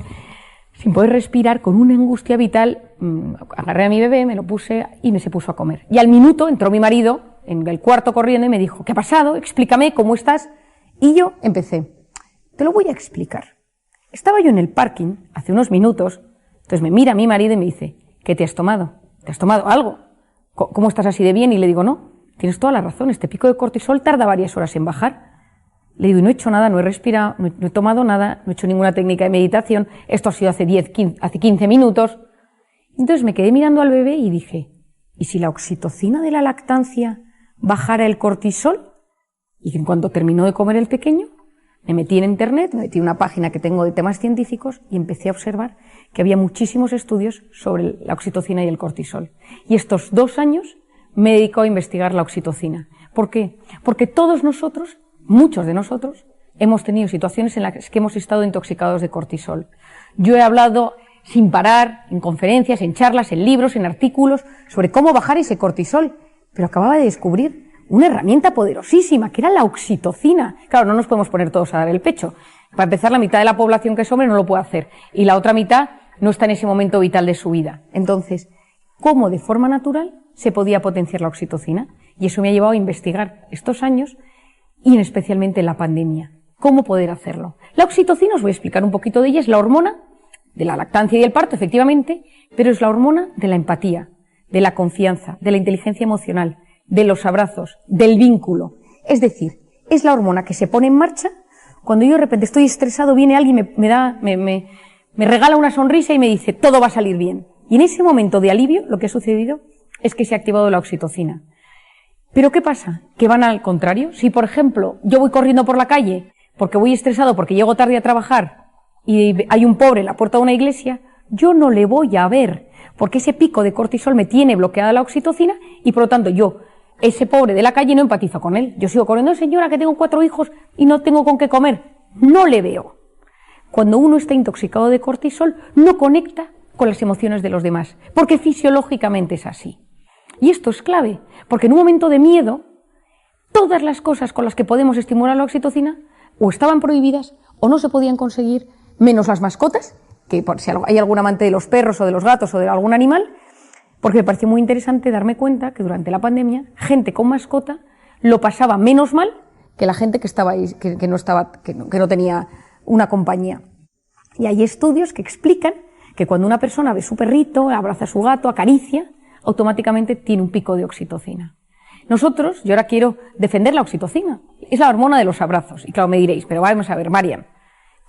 sin poder respirar, con una angustia vital. Agarré a mi bebé, me lo puse y se puso a comer. Y al minuto entró mi marido en el cuarto corriendo y me dijo: ¿qué ha pasado? Explícame, ¿cómo estás? Y yo empecé: te lo voy a explicar. Estaba yo en el parking hace unos minutos, entonces me mira mi marido y me dice: ¿qué te has tomado? ¿Te has tomado algo? ¿Cómo estás así de bien? Y le digo: no, tienes toda la razón, este pico de cortisol tarda varias horas en bajar. Le digo: y no he hecho nada, no he respirado, no he tomado nada, no he hecho ninguna técnica de meditación, esto ha sido hace 15 minutos. Entonces me quedé mirando al bebé y dije: ¿y si la oxitocina de la lactancia bajara el cortisol? Y en cuanto terminó de comer el pequeño, me metí en internet, me metí en una página que tengo de temas científicos y empecé a observar que había muchísimos estudios sobre la oxitocina y el cortisol. Y estos 2 años me dedico a investigar la oxitocina. ¿Por qué? Porque todos nosotros, muchos de nosotros, hemos tenido situaciones en las que hemos estado intoxicados de cortisol. Yo he hablado sin parar, en conferencias, en charlas, en libros, en artículos, sobre cómo bajar ese cortisol, pero acababa de descubrir una herramienta poderosísima, que era la oxitocina. Claro, no nos podemos poner todos a dar el pecho. Para empezar, la mitad de la población que es hombre no lo puede hacer, y la otra mitad no está en ese momento vital de su vida. Entonces, ¿cómo de forma natural se podía potenciar la oxitocina? Y eso me ha llevado a investigar estos años, y especialmente en la pandemia, cómo poder hacerlo. La oxitocina, os voy a explicar un poquito de ella, es la hormona de la lactancia y el parto, efectivamente, pero es la hormona de la empatía, de la confianza, de la inteligencia emocional, de los abrazos, del vínculo. Es decir, es la hormona que se pone en marcha cuando yo de repente estoy estresado, viene alguien y me regala una sonrisa y me dice: todo va a salir bien. Y en ese momento de alivio lo que ha sucedido es que se ha activado la oxitocina. Pero ¿qué pasa? Que van al contrario. Si, por ejemplo, yo voy corriendo por la calle porque voy estresado, porque llego tarde a trabajar y hay un pobre en la puerta de una iglesia, yo no le voy a ver, porque ese pico de cortisol me tiene bloqueada la oxitocina y, por lo tanto, yo, ese pobre de la calle, no empatizo con él. Yo sigo corriendo, señora, que tengo 4 hijos y no tengo con qué comer. No le veo. Cuando uno está intoxicado de cortisol, no conecta con las emociones de los demás, porque fisiológicamente es así. Y esto es clave, porque en un momento de miedo, todas las cosas con las que podemos estimular la oxitocina o estaban prohibidas o no se podían conseguir, menos las mascotas, que por si hay algún amante de los perros o de los gatos o de algún animal, porque me pareció muy interesante darme cuenta que durante la pandemia, gente con mascota lo pasaba menos mal que la gente que estaba ahí, que no tenía una compañía. Y hay estudios que explican que cuando una persona ve su perrito, abraza a su gato, acaricia, automáticamente tiene un pico de oxitocina. Nosotros, yo ahora quiero defender la oxitocina, es la hormona de los abrazos. Y claro, me diréis, pero vamos a ver, Marian,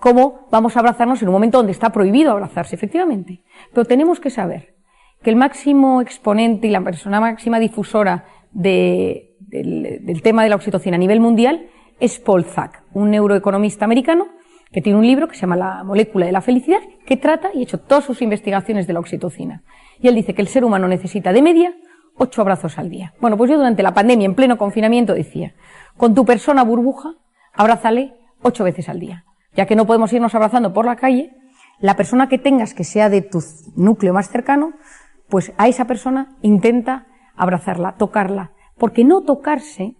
¿cómo vamos a abrazarnos en un momento donde está prohibido abrazarse? Efectivamente, pero tenemos que saber que el máximo exponente y la persona máxima difusora del tema de la oxitocina a nivel mundial es Paul Zak, un neuroeconomista americano que tiene un libro que se llama La molécula de la felicidad, que trata y ha hecho todas sus investigaciones de la oxitocina. Y él dice que el ser humano necesita de media 8 abrazos al día. Bueno, pues yo durante la pandemia, en pleno confinamiento, decía, con tu persona burbuja, abrázale 8 veces al día. Ya que no podemos irnos abrazando por la calle, la persona que tengas que sea de tu núcleo más cercano, pues a esa persona intenta abrazarla, tocarla, porque no tocarse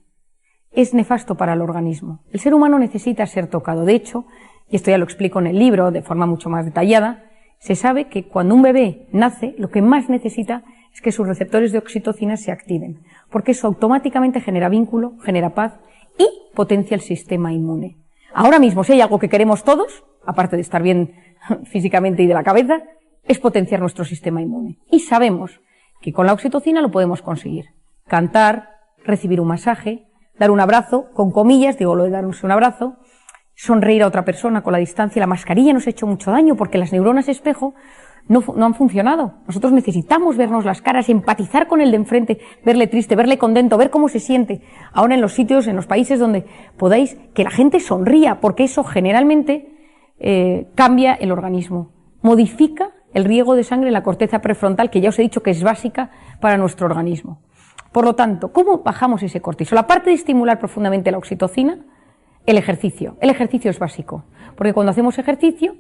es nefasto para el organismo. El ser humano necesita ser tocado. De hecho, y esto ya lo explico en el libro de forma mucho más detallada, se sabe que cuando un bebé nace, lo que más necesita es que sus receptores de oxitocina se activen, porque eso automáticamente genera vínculo, genera paz y potencia el sistema inmune. Ahora mismo, si hay algo que queremos todos, aparte de estar bien físicamente y de la cabeza, es potenciar nuestro sistema inmune. Y sabemos que con la oxitocina lo podemos conseguir. Cantar, recibir un masaje, dar un abrazo, con comillas, digo lo de darse un abrazo, sonreír a otra persona con la distancia. La mascarilla nos ha hecho mucho daño porque las neuronas espejo no han funcionado. Nosotros necesitamos vernos las caras, empatizar con el de enfrente, verle triste, verle contento, ver cómo se siente. Ahora en los sitios, en los países donde podáis, que la gente sonría, porque eso generalmente cambia el organismo, modifica el riego de sangre en la corteza prefrontal, que ya os he dicho que es básica para nuestro organismo. Por lo tanto, ¿cómo bajamos ese cortisol? Aparte de estimular profundamente la oxitocina, el ejercicio. El ejercicio es básico, porque cuando hacemos ejercicio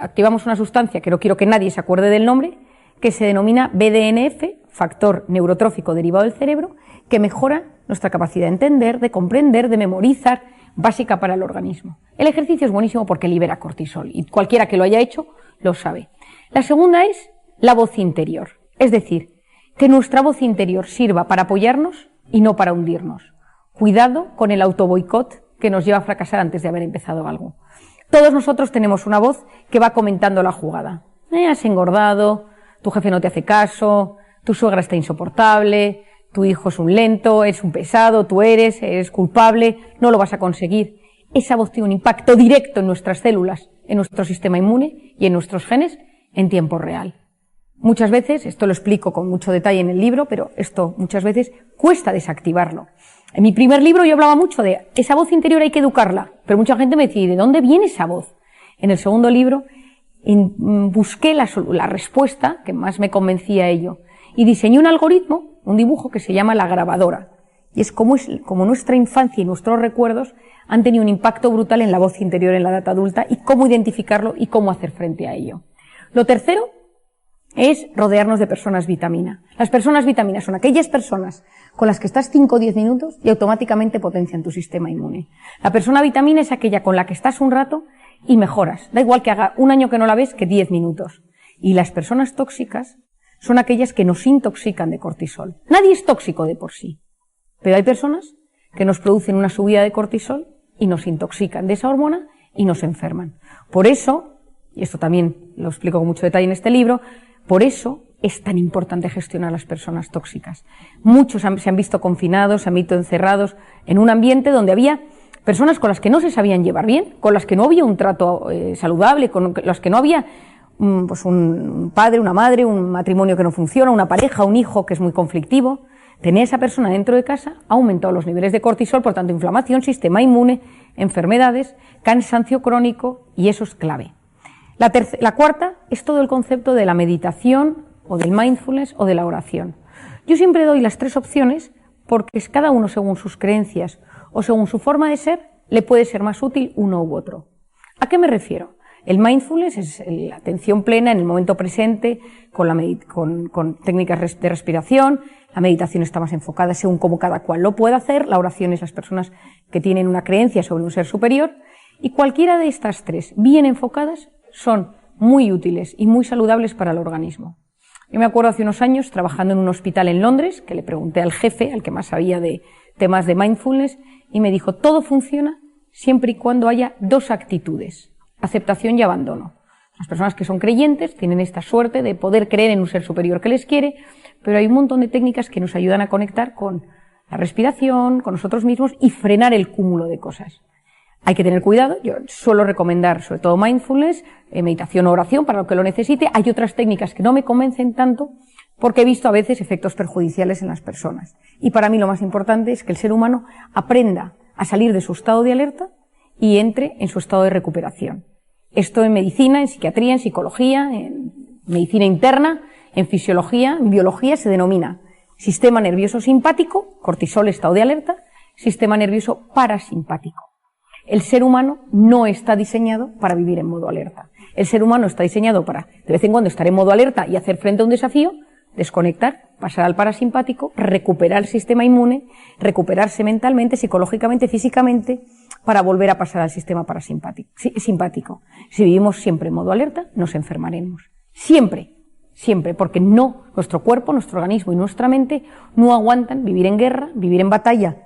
activamos una sustancia que no quiero que nadie se acuerde del nombre, que se denomina BDNF, factor neurotrófico derivado del cerebro, que mejora nuestra capacidad de entender, de comprender, de memorizar, básica para el organismo. El ejercicio es buenísimo porque libera cortisol y cualquiera que lo haya hecho lo sabe. La segunda es la voz interior, es decir, que nuestra voz interior sirva para apoyarnos y no para hundirnos. Cuidado con el autoboicot que nos lleva a fracasar antes de haber empezado algo. Todos nosotros tenemos una voz que va comentando la jugada. Has engordado, tu jefe no te hace caso, tu suegra está insoportable, tu hijo es un lento, eres un pesado, tú eres culpable, no lo vas a conseguir. Esa voz tiene un impacto directo en nuestras células, en nuestro sistema inmune y en nuestros genes en tiempo real. Muchas veces, esto lo explico con mucho detalle en el libro, pero esto muchas veces cuesta desactivarlo. En mi primer libro yo hablaba mucho de esa voz interior hay que educarla, pero mucha gente me decía, ¿de dónde viene esa voz? En el segundo libro busqué la respuesta que más me convencía a ello y diseñé un algoritmo, un dibujo que se llama la grabadora. Y es como nuestra infancia y nuestros recuerdos han tenido un impacto brutal en la voz interior en la edad adulta y cómo identificarlo y cómo hacer frente a ello. Lo tercero es rodearnos de personas vitamina. Las personas vitamina son aquellas personas con las que estás 5 o 10 minutos y automáticamente potencian tu sistema inmune. La persona vitamina es aquella con la que estás un rato y mejoras. Da igual que haga un año que no la ves que 10 minutos. Y las personas tóxicas son aquellas que nos intoxican de cortisol. Nadie es tóxico de por sí, pero hay personas que nos producen una subida de cortisol y nos intoxican de esa hormona y nos enferman. Por eso, y esto también lo explico con mucho detalle en este libro, por eso es tan importante gestionar a las personas tóxicas. Muchos se han visto confinados, se han visto encerrados en un ambiente donde había personas con las que no se sabían llevar bien, con las que no había un trato saludable, con las que no había pues un padre, una madre, un matrimonio que no funciona, una pareja, un hijo que es muy conflictivo. Tener a esa persona dentro de casa ha aumentado los niveles de cortisol, por tanto, inflamación, sistema inmune, enfermedades, cansancio crónico, y eso es clave. La cuarta es todo el concepto de la meditación o del mindfulness o de la oración. Yo siempre doy las 3 opciones porque cada uno, según sus creencias o según su forma de ser, le puede ser más útil uno u otro. ¿A qué me refiero? El mindfulness es la atención plena en el momento presente con técnicas de respiración. La meditación está más enfocada según cómo cada cual lo pueda hacer. La oración es las personas que tienen una creencia sobre un ser superior. Y cualquiera de estas 3, bien enfocadas, son muy útiles y muy saludables para el organismo. Yo me acuerdo hace unos años trabajando en un hospital en Londres, que le pregunté al jefe, al que más sabía de temas de mindfulness, y me dijo, todo funciona siempre y cuando haya 2 actitudes, aceptación y abandono. Las personas que son creyentes tienen esta suerte de poder creer en un ser superior que les quiere, pero hay un montón de técnicas que nos ayudan a conectar con la respiración, con nosotros mismos y frenar el cúmulo de cosas. Hay que tener cuidado, yo suelo recomendar sobre todo mindfulness, meditación o oración para lo que lo necesite. Hay otras técnicas que no me convencen tanto porque he visto a veces efectos perjudiciales en las personas. Y para mí lo más importante es que el ser humano aprenda a salir de su estado de alerta y entre en su estado de recuperación. Esto en medicina, en psiquiatría, en psicología, en medicina interna, en fisiología, en biología se denomina sistema nervioso simpático, cortisol, estado de alerta, sistema nervioso parasimpático. El ser humano no está diseñado para vivir en modo alerta. El ser humano está diseñado para, de vez en cuando, estar en modo alerta y hacer frente a un desafío, desconectar, pasar al parasimpático, recuperar el sistema inmune, recuperarse mentalmente, psicológicamente, físicamente, para volver a pasar al sistema simpático. Si vivimos siempre en modo alerta, nos enfermaremos. Siempre, porque nuestro cuerpo, nuestro organismo y nuestra mente no aguantan vivir en guerra, vivir en batalla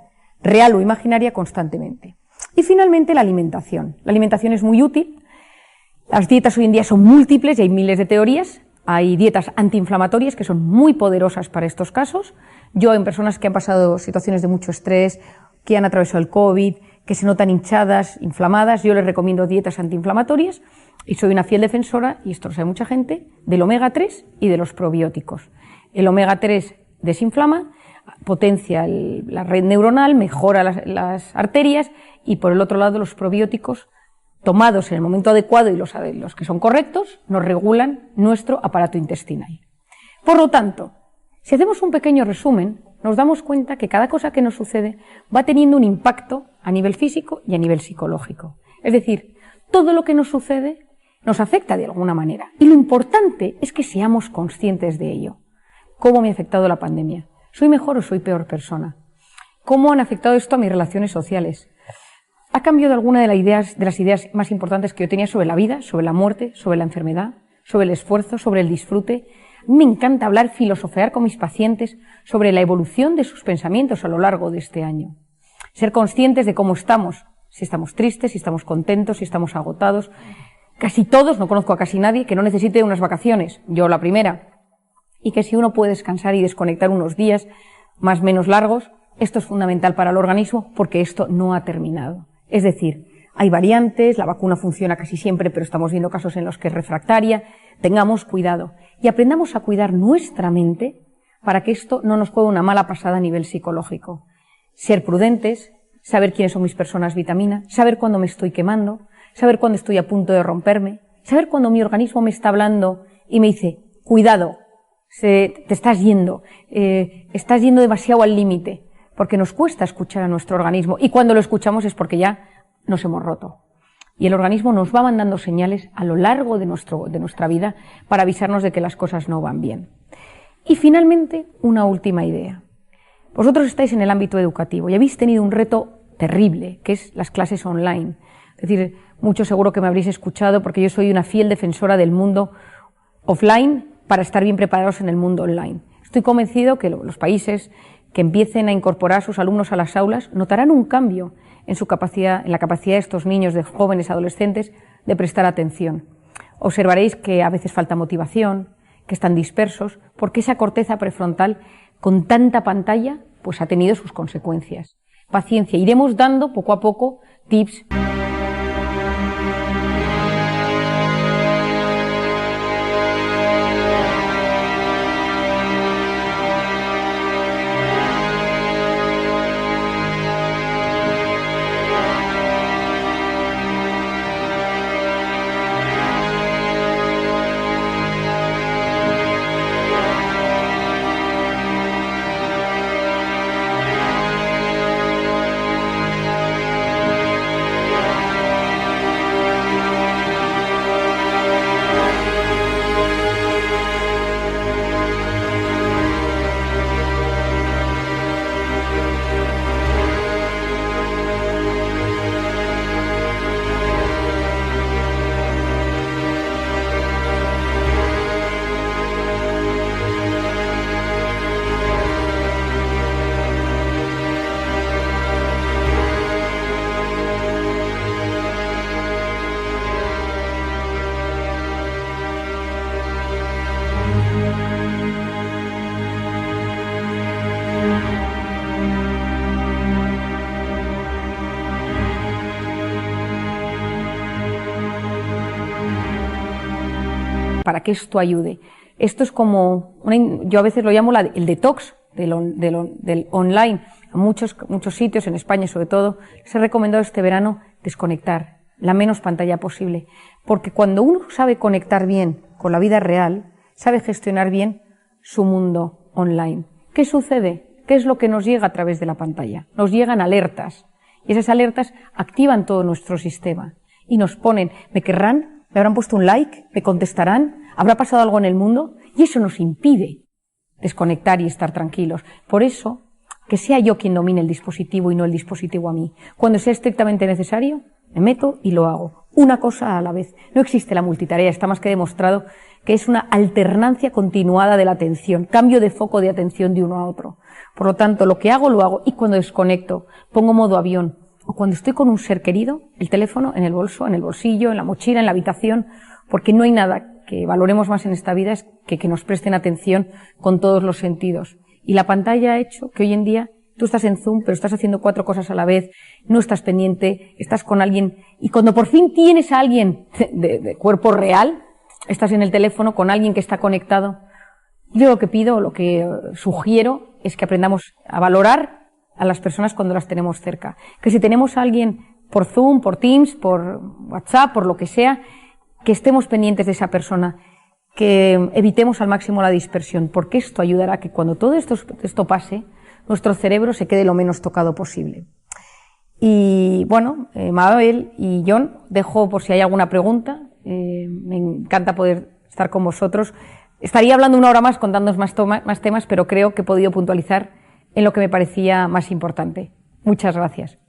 real o imaginaria constantemente. Y finalmente la alimentación. La alimentación es muy útil. Las dietas hoy en día son múltiples y hay miles de teorías. Hay dietas antiinflamatorias que son muy poderosas para estos casos. Yo, en personas que han pasado situaciones de mucho estrés, que han atravesado el COVID, que se notan hinchadas, inflamadas, yo les recomiendo dietas antiinflamatorias y soy una fiel defensora, y esto lo sabe mucha gente, del omega 3 y de los probióticos. El omega 3 desinflama, potencia la red neuronal, mejora las arterias, y por el otro lado los probióticos, tomados en el momento adecuado y los que son correctos, nos regulan nuestro aparato intestinal. Por lo tanto, si hacemos un pequeño resumen, nos damos cuenta que cada cosa que nos sucede va teniendo un impacto a nivel físico y a nivel psicológico. Es decir, todo lo que nos sucede nos afecta de alguna manera. Y lo importante es que seamos conscientes de ello. ¿Cómo me ha afectado la pandemia? ¿Soy mejor o soy peor persona? ¿Cómo han afectado esto a mis relaciones sociales? ¿Ha cambiado alguna de las ideas más importantes que yo tenía sobre la vida, sobre la muerte, sobre la enfermedad, sobre el esfuerzo, sobre el disfrute? A mí me encanta hablar, filosofear con mis pacientes sobre la evolución de sus pensamientos a lo largo de este año. Ser conscientes de cómo estamos, si estamos tristes, si estamos contentos, si estamos agotados. Casi todos, no conozco a casi nadie, que no necesite unas vacaciones, yo la primera. Y que si uno puede descansar y desconectar unos días más o menos largos, esto es fundamental para el organismo porque esto no ha terminado. Es decir, hay variantes, la vacuna funciona casi siempre, pero estamos viendo casos en los que es refractaria. Tengamos cuidado y aprendamos a cuidar nuestra mente para que esto no nos juegue una mala pasada a nivel psicológico. Ser prudentes, saber quiénes son mis personas vitamina, saber cuándo me estoy quemando, saber cuándo estoy a punto de romperme, saber cuándo mi organismo me está hablando y me dice, cuidado, te estás yendo demasiado al límite, porque nos cuesta escuchar a nuestro organismo y cuando lo escuchamos es porque ya nos hemos roto. Y el organismo nos va mandando señales a lo largo de nuestra vida para avisarnos de que las cosas no van bien. Y finalmente, una última idea. Vosotros estáis en el ámbito educativo y habéis tenido un reto terrible, que es las clases online. Es decir, mucho seguro que me habréis escuchado porque yo soy una fiel defensora del mundo offline para estar bien preparados en el mundo online. Estoy convencido que los países que empiecen a incorporar a sus alumnos a las aulas notarán un cambio en la capacidad de estos niños, de jóvenes, adolescentes, de prestar atención. Observaréis que a veces falta motivación, que están dispersos, porque esa corteza prefrontal con tanta pantalla pues ha tenido sus consecuencias. Paciencia, iremos dando poco a poco tips. para que esto ayude. Esto es como, yo a veces lo llamo el detox del online. A muchos sitios, en España sobre todo, les he recomendado este verano desconectar, la menos pantalla posible. Porque cuando uno sabe conectar bien con la vida real, sabe gestionar bien su mundo online. ¿Qué sucede? ¿Qué es lo que nos llega a través de la pantalla? Nos llegan alertas. Y esas alertas activan todo nuestro sistema. Y nos ponen, ¿me querrán? ¿Me habrán puesto un like? ¿Me contestarán? ¿Habrá pasado algo en el mundo? Y eso nos impide desconectar y estar tranquilos. Por eso, que sea yo quien domine el dispositivo y no el dispositivo a mí. Cuando sea estrictamente necesario, me meto y lo hago. Una cosa a la vez. No existe la multitarea, está más que demostrado que es una alternancia continuada de la atención, cambio de foco de atención de uno a otro. Por lo tanto, lo que hago, lo hago. Y cuando desconecto, pongo modo avión. O cuando estoy con un ser querido, el teléfono en el bolso, en el bolsillo, en la mochila, en la habitación, porque no hay nada que valoremos más en esta vida que nos presten atención con todos los sentidos. Y la pantalla ha hecho que hoy en día tú estás en Zoom, pero estás haciendo 4 cosas a la vez, no estás pendiente, estás con alguien, y cuando por fin tienes a alguien de cuerpo real, estás en el teléfono con alguien que está conectado. Yo lo que pido, lo que sugiero, es que aprendamos a valorar a las personas cuando las tenemos cerca. Que si tenemos a alguien por Zoom, por Teams, por WhatsApp, por lo que sea, que estemos pendientes de esa persona, que evitemos al máximo la dispersión, porque esto ayudará a que cuando todo esto pase, nuestro cerebro se quede lo menos tocado posible. Y bueno, Mabel y John, dejo por si hay alguna pregunta. Me encanta poder estar con vosotros. Estaría hablando 1 hora más contándoos más temas, pero creo que he podido puntualizar en lo que me parecía más importante. Muchas gracias.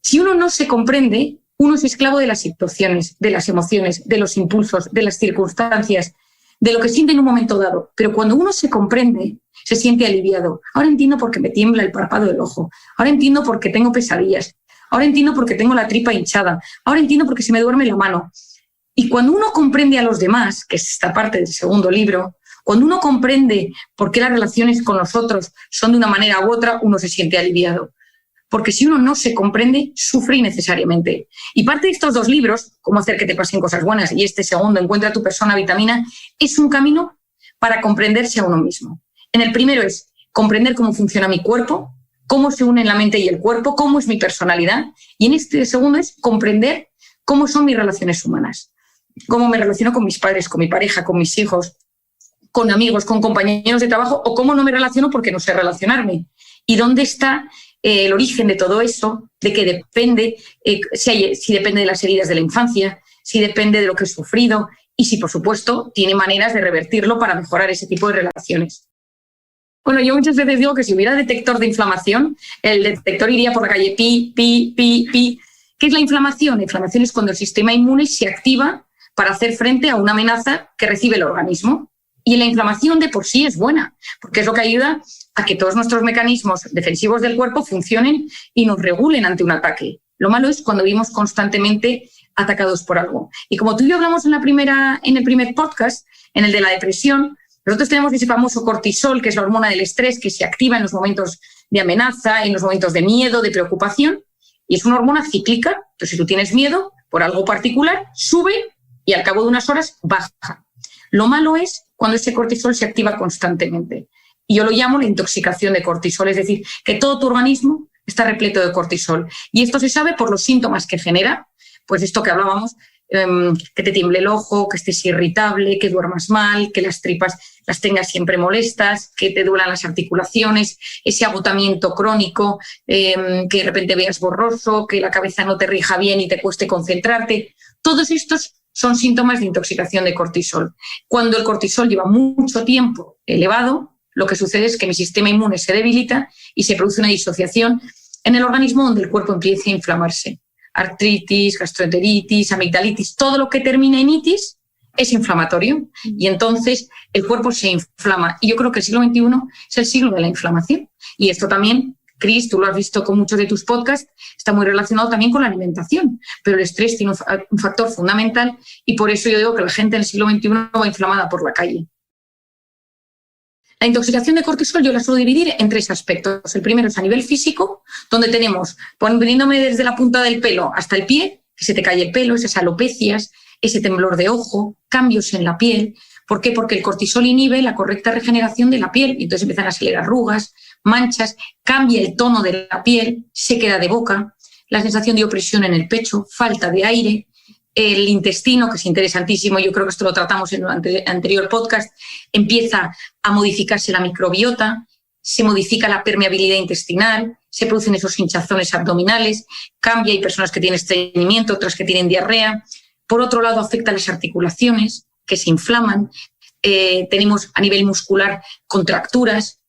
Si uno no se comprende, uno es esclavo de las situaciones, de las emociones, de los impulsos, de las circunstancias, de lo que siente en un momento dado. Pero cuando uno se comprende, se siente aliviado. Ahora entiendo por qué me tiembla el párpado del ojo. Ahora entiendo por qué tengo pesadillas. Ahora entiendo por qué tengo la tripa hinchada. Ahora entiendo por qué se me duerme la mano. Y cuando uno comprende a los demás, que es esta parte del segundo libro, cuando uno comprende por qué las relaciones con los otros son de una manera u otra, uno se siente aliviado. Porque si uno no se comprende, sufre innecesariamente. Y parte de estos 2 libros, Cómo hacer que te pasen cosas buenas, y este segundo, Encuentra tu persona vitamina, es un camino para comprenderse a uno mismo. En el primero es comprender cómo funciona mi cuerpo, cómo se unen la mente y el cuerpo, cómo es mi personalidad. Y en este segundo es comprender cómo son mis relaciones humanas, cómo me relaciono con mis padres, con mi pareja, con mis hijos, con amigos, con compañeros de trabajo, o cómo no me relaciono porque no sé relacionarme. Y dónde está el origen de todo eso, de que depende, si depende de las heridas de la infancia, si depende de lo que he sufrido y si, por supuesto, tiene maneras de revertirlo para mejorar ese tipo de relaciones. Bueno, yo muchas veces digo que si hubiera detector de inflamación, el detector iría por la calle pi, pi, pi, pi. ¿Qué es la inflamación? La inflamación es cuando el sistema inmune se activa para hacer frente a una amenaza que recibe el organismo. Y la inflamación de por sí es buena, porque es lo que ayuda a que todos nuestros mecanismos defensivos del cuerpo funcionen y nos regulen ante un ataque. Lo malo es cuando vivimos constantemente atacados por algo. Y como tú y yo hablamos en el primer podcast, en el de la depresión, nosotros tenemos ese famoso cortisol, que es la hormona del estrés, que se activa en los momentos de amenaza, en los momentos de miedo, de preocupación, y es una hormona cíclica. Entonces, si tú tienes miedo por algo particular, sube y al cabo de unas horas baja. Lo malo es cuando ese cortisol se activa constantemente. Y yo lo llamo la intoxicación de cortisol, es decir, que todo tu organismo está repleto de cortisol. Y esto se sabe por los síntomas que genera, pues esto que hablábamos, que te tiemble el ojo, que estés irritable, que duermas mal, que las tripas las tengas siempre molestas, que te duelan las articulaciones, ese agotamiento crónico, que de repente veas borroso, que la cabeza no te rija bien y te cueste concentrarte. Todos estos son síntomas de intoxicación de cortisol. Cuando el cortisol lleva mucho tiempo elevado, lo que sucede es que mi sistema inmune se debilita y se produce una disociación en el organismo donde el cuerpo empieza a inflamarse. Artritis, gastroenteritis, amigdalitis, todo lo que termina en itis es inflamatorio y entonces el cuerpo se inflama. Y yo creo que el siglo XXI es el siglo de la inflamación. Y esto también, Cris, tú lo has visto con muchos de tus podcasts, está muy relacionado también con la alimentación. Pero el estrés tiene un factor fundamental y por eso yo digo que la gente en el siglo XXI va inflamada por la calle. La intoxicación de cortisol yo la suelo dividir en 3 aspectos. El primero es a nivel físico, donde tenemos, viniéndome desde la punta del pelo hasta el pie, que se te cae el pelo, esas alopecias, ese temblor de ojo, cambios en la piel. ¿Por qué? Porque el cortisol inhibe la correcta regeneración de la piel y entonces empiezan a salir arrugas, manchas, cambia el tono de la piel, se queda de boca, la sensación de opresión en el pecho, falta de aire, el intestino, que es interesantísimo, yo creo que esto lo tratamos en el anterior podcast, empieza a modificarse la microbiota, se modifica la permeabilidad intestinal, se producen esos hinchazones abdominales, cambia, hay personas que tienen estreñimiento, otras que tienen diarrea. Por otro lado, afecta a las articulaciones, que se inflaman, tenemos a nivel muscular contracturas.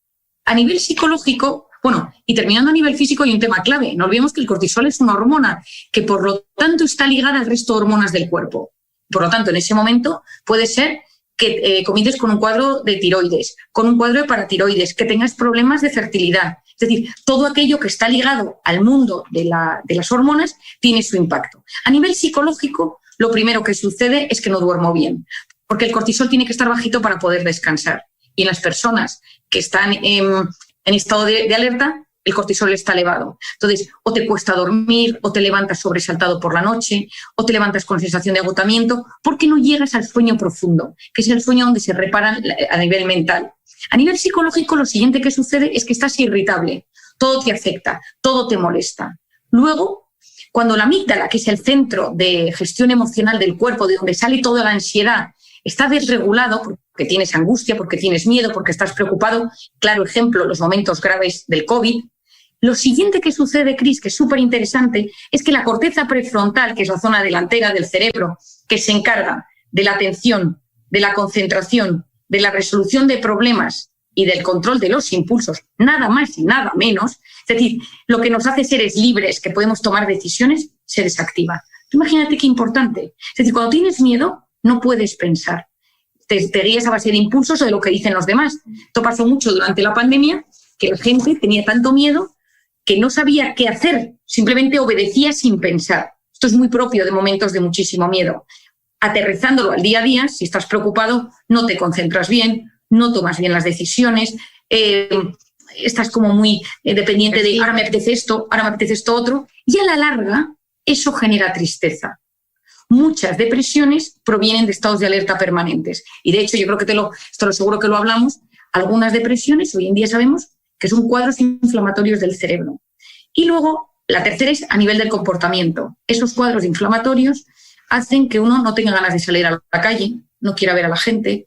A nivel psicológico, bueno, y terminando a nivel físico hay un tema clave. No olvidemos que el cortisol es una hormona que por lo tanto está ligada al resto de hormonas del cuerpo. Por lo tanto, en ese momento puede ser que comiences con un cuadro de tiroides, con un cuadro de paratiroides, que tengas problemas de fertilidad. Es decir, todo aquello que está ligado al mundo de las hormonas tiene su impacto. A nivel psicológico, lo primero que sucede es que no duermo bien, porque el cortisol tiene que estar bajito para poder descansar. Y en las personas que están en estado de alerta, el cortisol está elevado. Entonces, o te cuesta dormir, o te levantas sobresaltado por la noche, o te levantas con sensación de agotamiento, porque no llegas al sueño profundo, que es el sueño donde se reparan a nivel mental. A nivel psicológico, lo siguiente que sucede es que estás irritable, todo te afecta, todo te molesta. Luego, cuando la amígdala, que es el centro de gestión emocional del cuerpo, de donde sale toda la ansiedad, está desregulado porque tienes angustia, porque tienes miedo, porque estás preocupado, claro ejemplo, los momentos graves del COVID, lo siguiente que sucede, Cris, que es súper interesante, es que la corteza prefrontal, que es la zona delantera del cerebro, que se encarga de la atención, de la concentración, de la resolución de problemas y del control de los impulsos, nada más y nada menos, es decir, lo que nos hace seres libres, que podemos tomar decisiones, se desactiva. Imagínate qué importante. Es decir, cuando tienes miedo, no puedes pensar. Te guías a base de impulsos o de lo que dicen los demás. Esto pasó mucho durante la pandemia, que la gente tenía tanto miedo que no sabía qué hacer, simplemente obedecía sin pensar. Esto es muy propio de momentos de muchísimo miedo. Aterrizándolo al día a día, si estás preocupado, no te concentras bien, no tomas bien las decisiones, estás como muy dependiente de ahora me apetece esto, ahora me apetece esto otro, y a la larga eso genera tristeza. Muchas depresiones provienen de estados de alerta permanentes. Y de hecho, yo creo que esto lo seguro que lo hablamos, algunas depresiones hoy en día sabemos que son cuadros inflamatorios del cerebro. Y luego, la tercera es a nivel del comportamiento. Esos cuadros inflamatorios hacen que uno no tenga ganas de salir a la calle, no quiera ver a la gente,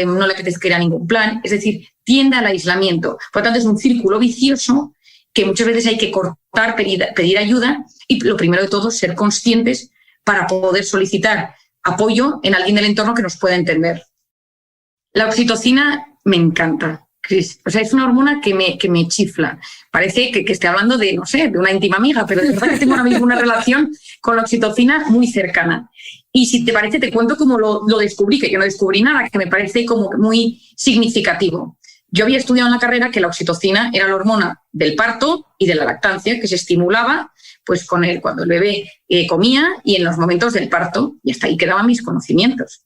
no le apetezca ir a ningún plan, es decir, tiende al aislamiento. Por lo tanto, es un círculo vicioso que muchas veces hay que cortar, pedir ayuda y lo primero de todo, ser conscientes para poder solicitar apoyo en alguien del entorno que nos pueda entender. La oxitocina me encanta, Cris. O sea, es una hormona que me chifla. Parece que esté hablando de, no sé, de una íntima amiga, pero de verdad que tengo ahora mismo una relación con la oxitocina muy cercana. Y si te parece, te cuento cómo lo descubrí, que yo no descubrí nada, que me parece como muy significativo. Yo había estudiado en la carrera que la oxitocina era la hormona del parto y de la lactancia, que se estimulaba pues cuando el bebé comía y en los momentos del parto, y hasta ahí quedaban mis conocimientos.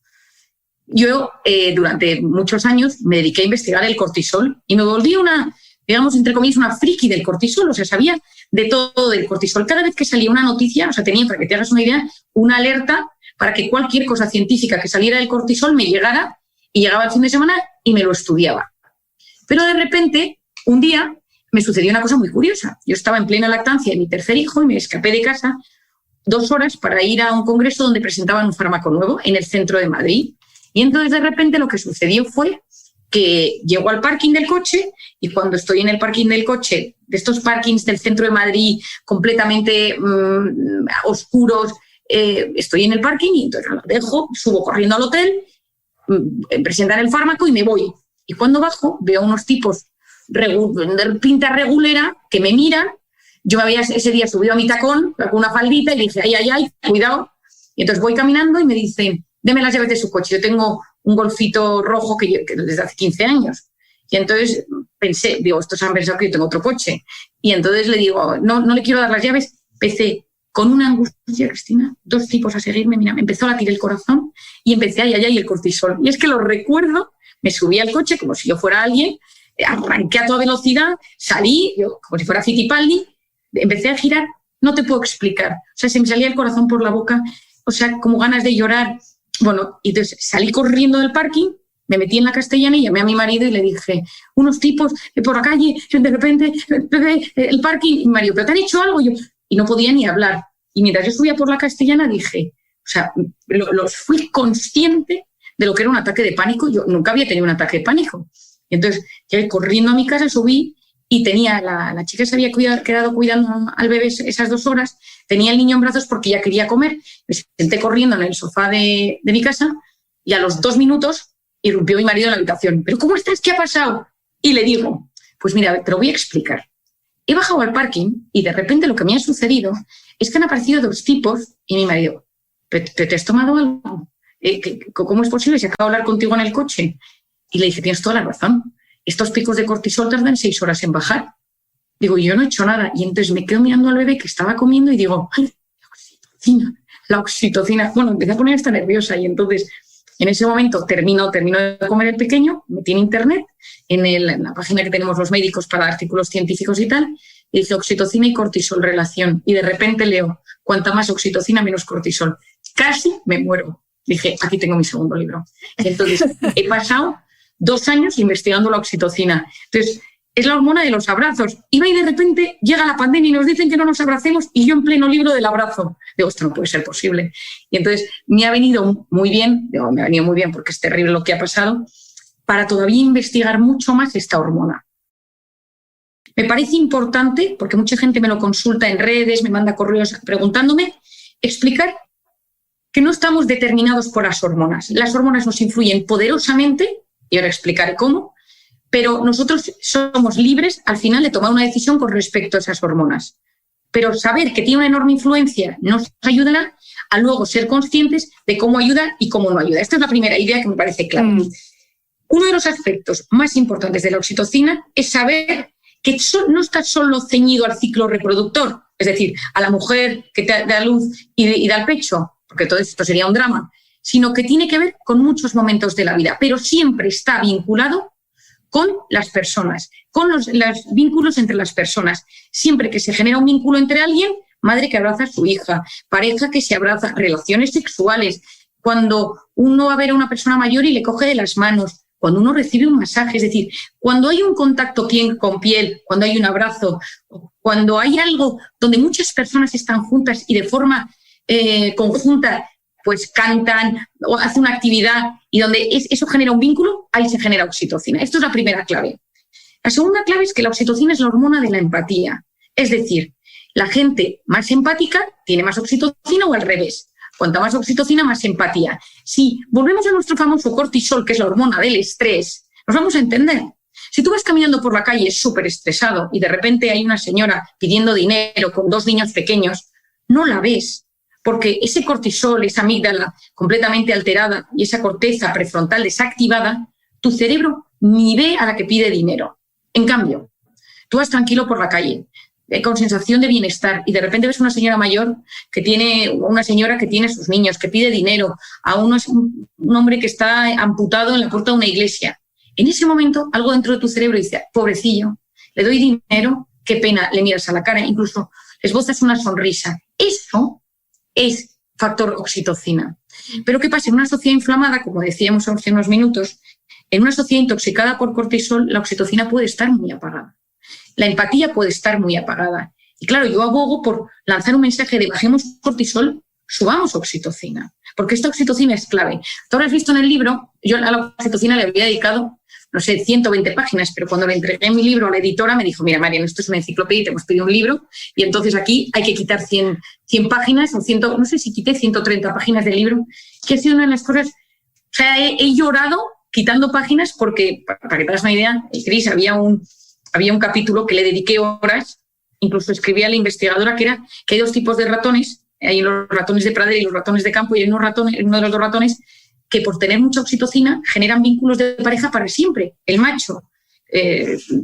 Yo durante muchos años me dediqué a investigar el cortisol y me volví una, digamos, entre comillas, una friki del cortisol, o sea, sabía de todo del cortisol. Cada vez que salía una noticia, o sea, tenía, para que te hagas una idea, una alerta para que cualquier cosa científica que saliera del cortisol me llegara y llegaba el fin de semana y me lo estudiaba. Pero de repente, un día, me sucedió una cosa muy curiosa. Yo estaba en plena lactancia de mi tercer hijo y me escapé de casa 2 horas para ir a un congreso donde presentaban un fármaco nuevo en el centro de Madrid. Y entonces, de repente, lo que sucedió fue que llego al parking del coche y cuando estoy en el parking del coche, de estos parkings del centro de Madrid completamente oscuros, estoy en el parking y entonces lo dejo, subo corriendo al hotel, presentan el fármaco y me voy. Y cuando bajo, veo a unos tipos de pinta regulera que me miran. Yo me había ese día subido a mi tacón con una faldita y dije, ay, cuidado. Y entonces voy caminando y me dicen, deme las llaves de su coche. Yo tengo un Golfito rojo que desde hace 15 años. Y entonces pensé, digo, estos han pensado que yo tengo otro coche. Y entonces le digo, no le quiero dar las llaves. Empecé con una angustia, Cristina, 2 tipos a seguirme. Mira, me empezó a latir el corazón y empecé, ay, el cortisol. Y es que lo recuerdo, me subí al coche como si yo fuera alguien, arranqué a toda velocidad, salí, yo como si fuera Fittipaldi, empecé a girar, no te puedo explicar. O sea, se me salía el corazón por la boca, o sea, como ganas de llorar. Bueno, y entonces salí corriendo del parking, me metí en la Castellana y llamé a mi marido y le dije, unos tipos por la calle, de repente, el parking, y mi marido, ¿pero te han hecho algo? Y no podía ni hablar. Y mientras yo subía por la Castellana dije, o sea, fui consciente de lo que era un ataque de pánico. Yo nunca había tenido un ataque de pánico. Y entonces, ya corriendo a mi casa, subí y tenía la chica se había quedado cuidando al bebé esas 2 horas, tenía el niño en brazos porque ya quería comer. Me senté corriendo en el sofá de mi casa y a los 2 minutos irrumpió mi marido en la habitación. ¿Pero cómo estás? ¿Qué ha pasado? Y le digo, pues mira, te lo voy a explicar. He bajado al parking y de repente lo que me ha sucedido es que han aparecido 2 tipos y mi marido, ¿te has tomado algo? ¿Cómo es posible? Se acaba de hablar contigo en el coche. Y le dije, tienes toda la razón. Estos picos de cortisol tardan 6 horas en bajar. Digo, yo no he hecho nada. Y entonces me quedo mirando al bebé que estaba comiendo y digo, ¡ay, la oxitocina! Bueno, empecé a poner hasta nerviosa y entonces en ese momento termino de comer el pequeño, metí en internet, en la página que tenemos los médicos para artículos científicos y tal, y dice oxitocina y cortisol relación. Y de repente leo, cuanta más oxitocina, menos cortisol. Casi me muero. Dije, aquí tengo mi segundo libro. Y entonces he pasado 2 años investigando la oxitocina. Entonces, es la hormona de los abrazos. Y de repente llega la pandemia y nos dicen que no nos abracemos y yo en pleno libro del abrazo. Digo, esto no puede ser posible. Y entonces me ha venido muy bien, porque es terrible lo que ha pasado, para todavía investigar mucho más esta hormona. Me parece importante, porque mucha gente me lo consulta en redes, me manda correos preguntándome, explicar que no estamos determinados por las hormonas. Las hormonas nos influyen poderosamente, y ahora explicaré cómo, pero nosotros somos libres al final de tomar una decisión con respecto a esas hormonas. Pero saber que tiene una enorme influencia nos ayudará a luego ser conscientes de cómo ayuda y cómo no ayuda. Esta es la primera idea que me parece clara. Uno de los aspectos más importantes de la oxitocina es saber que no está solo ceñido al ciclo reproductor, es decir, a la mujer que te da luz y da el pecho, porque todo esto sería un drama, sino que tiene que ver con muchos momentos de la vida, pero siempre está vinculado con las personas, con los vínculos entre las personas. Siempre que se genera un vínculo entre alguien, madre que abraza a su hija, pareja que se abraza, relaciones sexuales, cuando uno va a ver a una persona mayor y le coge de las manos, cuando uno recibe un masaje, es decir, cuando hay un contacto piel con piel, cuando hay un abrazo, cuando hay algo donde muchas personas están juntas y de forma conjunta pues cantan o hacen una actividad y donde eso genera un vínculo, ahí se genera oxitocina. Esto es la primera clave. La segunda clave es que la oxitocina es la hormona de la empatía. Es decir, la gente más empática tiene más oxitocina o al revés. Cuanta más oxitocina, más empatía. Si volvemos a nuestro famoso cortisol, que es la hormona del estrés, nos vamos a entender. Si tú vas caminando por la calle súper estresado y de repente hay una señora pidiendo dinero con 2 niños pequeños, no la ves. Porque ese cortisol, esa amígdala completamente alterada y esa corteza prefrontal desactivada, tu cerebro ni ve a la que pide dinero. En cambio, tú vas tranquilo por la calle, con sensación de bienestar, y de repente ves una señora mayor una señora que tiene sus niños, que pide dinero, a un hombre que está amputado en la puerta de una iglesia. En ese momento, algo dentro de tu cerebro dice, pobrecillo, le doy dinero, qué pena, le miras a la cara, incluso les esbozas una sonrisa. Eso es factor oxitocina. Pero ¿qué pasa? En una sociedad inflamada, como decíamos hace unos minutos, en una sociedad intoxicada por cortisol, la oxitocina puede estar muy apagada. La empatía puede estar muy apagada. Y claro, yo abogo por lanzar un mensaje de bajemos cortisol, subamos oxitocina, porque esta oxitocina es clave. Tú habrás visto en el libro, yo a la oxitocina le había dedicado, no sé, 120 páginas, pero cuando le entregué mi libro a la editora me dijo, mira, Marian, esto es una enciclopedia y te hemos pedido un libro y entonces aquí hay que quitar 100 páginas o 100, no sé si quité 130 páginas del libro, que ha sido una de las cosas, o sea, he llorado quitando páginas porque, para que te hagas una idea, Cris, había un capítulo que le dediqué horas, incluso escribí a la investigadora que era que hay 2 tipos de ratones, hay los ratones de pradera y los ratones de campo, y hay uno de los 2 ratones que por tener mucha oxitocina generan vínculos de pareja para siempre. El macho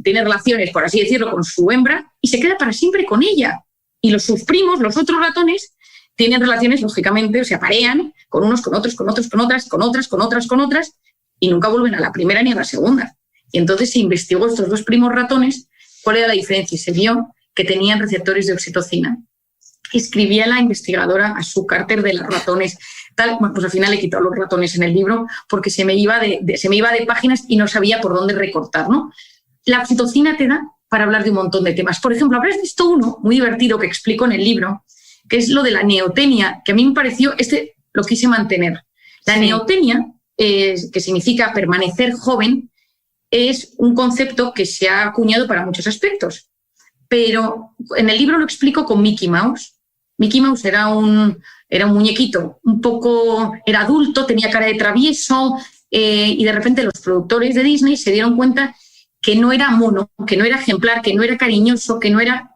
tiene relaciones, por así decirlo, con su hembra y se queda para siempre con ella. Y sus primos, los otros ratones, tienen relaciones, lógicamente, o sea, parean con unos, con otros, con otros, con otras, con otras, con otras, con otras, y nunca vuelven a la primera ni a la segunda. Y entonces se investigó estos 2 primos ratones cuál era la diferencia y se vio que tenían receptores de oxitocina. Escribía la investigadora a Sue Carter de los ratones, tal. Bueno, pues al final he quitado los ratones en el libro porque se me iba de páginas y no sabía por dónde recortar, ¿no? La oxitocina te da para hablar de un montón de temas. Por ejemplo, habrás visto uno muy divertido que explico en el libro, que es lo de la neotenia, que a mí me pareció, lo quise mantener. La neotenia, que significa permanecer joven, es un concepto que se ha acuñado para muchos aspectos. Pero en el libro lo explico con Mickey Mouse. Mickey Mouse era un muñequito, era adulto, tenía cara de travieso, y de repente los productores de Disney se dieron cuenta que no era mono, que no era ejemplar, que no era cariñoso,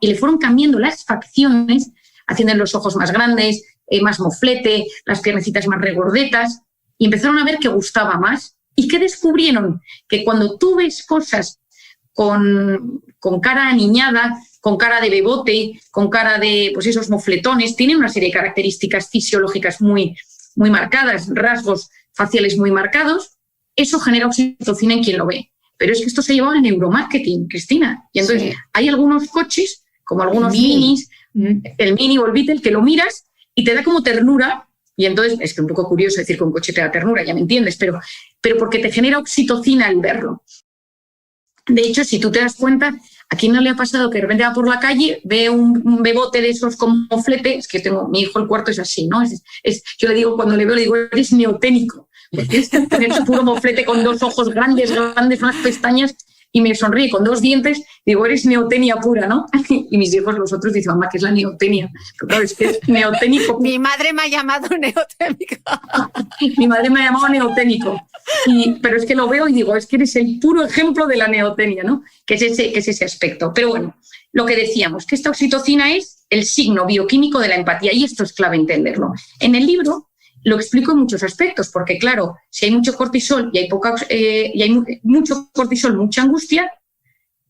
y le fueron cambiando las facciones, haciendo los ojos más grandes, más moflete, las piernecitas más regordetas, y empezaron a ver que gustaba más. ¿Y qué descubrieron? Que cuando tú ves cosas con cara aniñada, con cara de bebote, con cara de pues esos mofletones, tienen una serie de características fisiológicas muy, muy marcadas, rasgos faciales muy marcados, eso genera oxitocina en quien lo ve. Pero es que esto se lleva al neuromarketing, Cristina. Y entonces hay algunos coches, como algunos minis, el Mini o el Beetle, que lo miras y te da como ternura. Y entonces, es que un poco curioso decir que un coche te da ternura, ya me entiendes, pero porque te genera oxitocina al verlo. De hecho, si tú te das cuenta, ¿a quién no le ha pasado que de repente va por la calle, ve un bebote de esos como moflete? Es que mi hijo, el cuarto es así, ¿no? Yo le digo, cuando le veo, le digo, eres neoténico. Porque es tener su puro moflete con 2 ojos grandes, unas pestañas, y me sonríe con 2 dientes, digo, eres neotenia pura, ¿no? Y mis hijos, los otros, dicen, mamá, ¿qué es la neotenia? Pero claro, es que es neoténico. Mi madre me ha llamado neoténico. Mi madre me ha llamado neoténico. Pero es que lo veo y digo, es que eres el puro ejemplo de la neotenia, ¿no? Que es ese aspecto. Pero bueno, lo que decíamos, que esta oxitocina es el signo bioquímico de la empatía, y esto es clave entenderlo. En el libro lo explico en muchos aspectos, porque claro, si hay mucho cortisol y hay mucho cortisol, mucha angustia,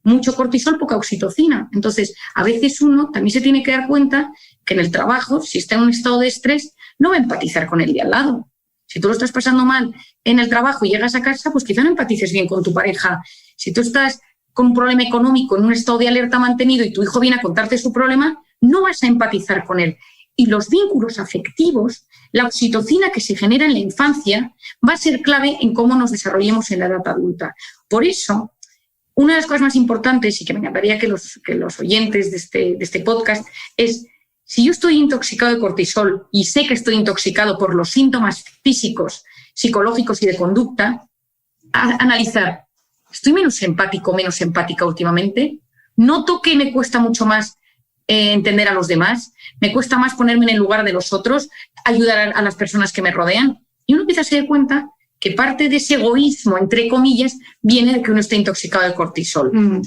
mucho cortisol, poca oxitocina. Entonces, a veces uno también se tiene que dar cuenta que en el trabajo, si está en un estado de estrés, no va a empatizar con el de al lado. Si tú lo estás pasando mal en el trabajo y llegas a casa, pues quizá no empatices bien con tu pareja. Si tú estás con un problema económico, en un estado de alerta mantenido, y tu hijo viene a contarte su problema, no vas a empatizar con él. Y los vínculos afectivos, la oxitocina que se genera en la infancia, va a ser clave en cómo nos desarrollemos en la edad adulta. Por eso, una de las cosas más importantes, y que me encantaría que los oyentes de este podcast, es, si yo estoy intoxicado de cortisol y sé que estoy intoxicado por los síntomas físicos, psicológicos y de conducta, analizar, ¿estoy menos empático, menos empática últimamente? ¿Noto que me cuesta mucho más entender a los demás? ¿Me cuesta más ponerme en el lugar de los otros, ayudar a las personas que me rodean? Y uno empieza a se dar cuenta que parte de ese egoísmo, entre comillas, viene de que uno está intoxicado de cortisol.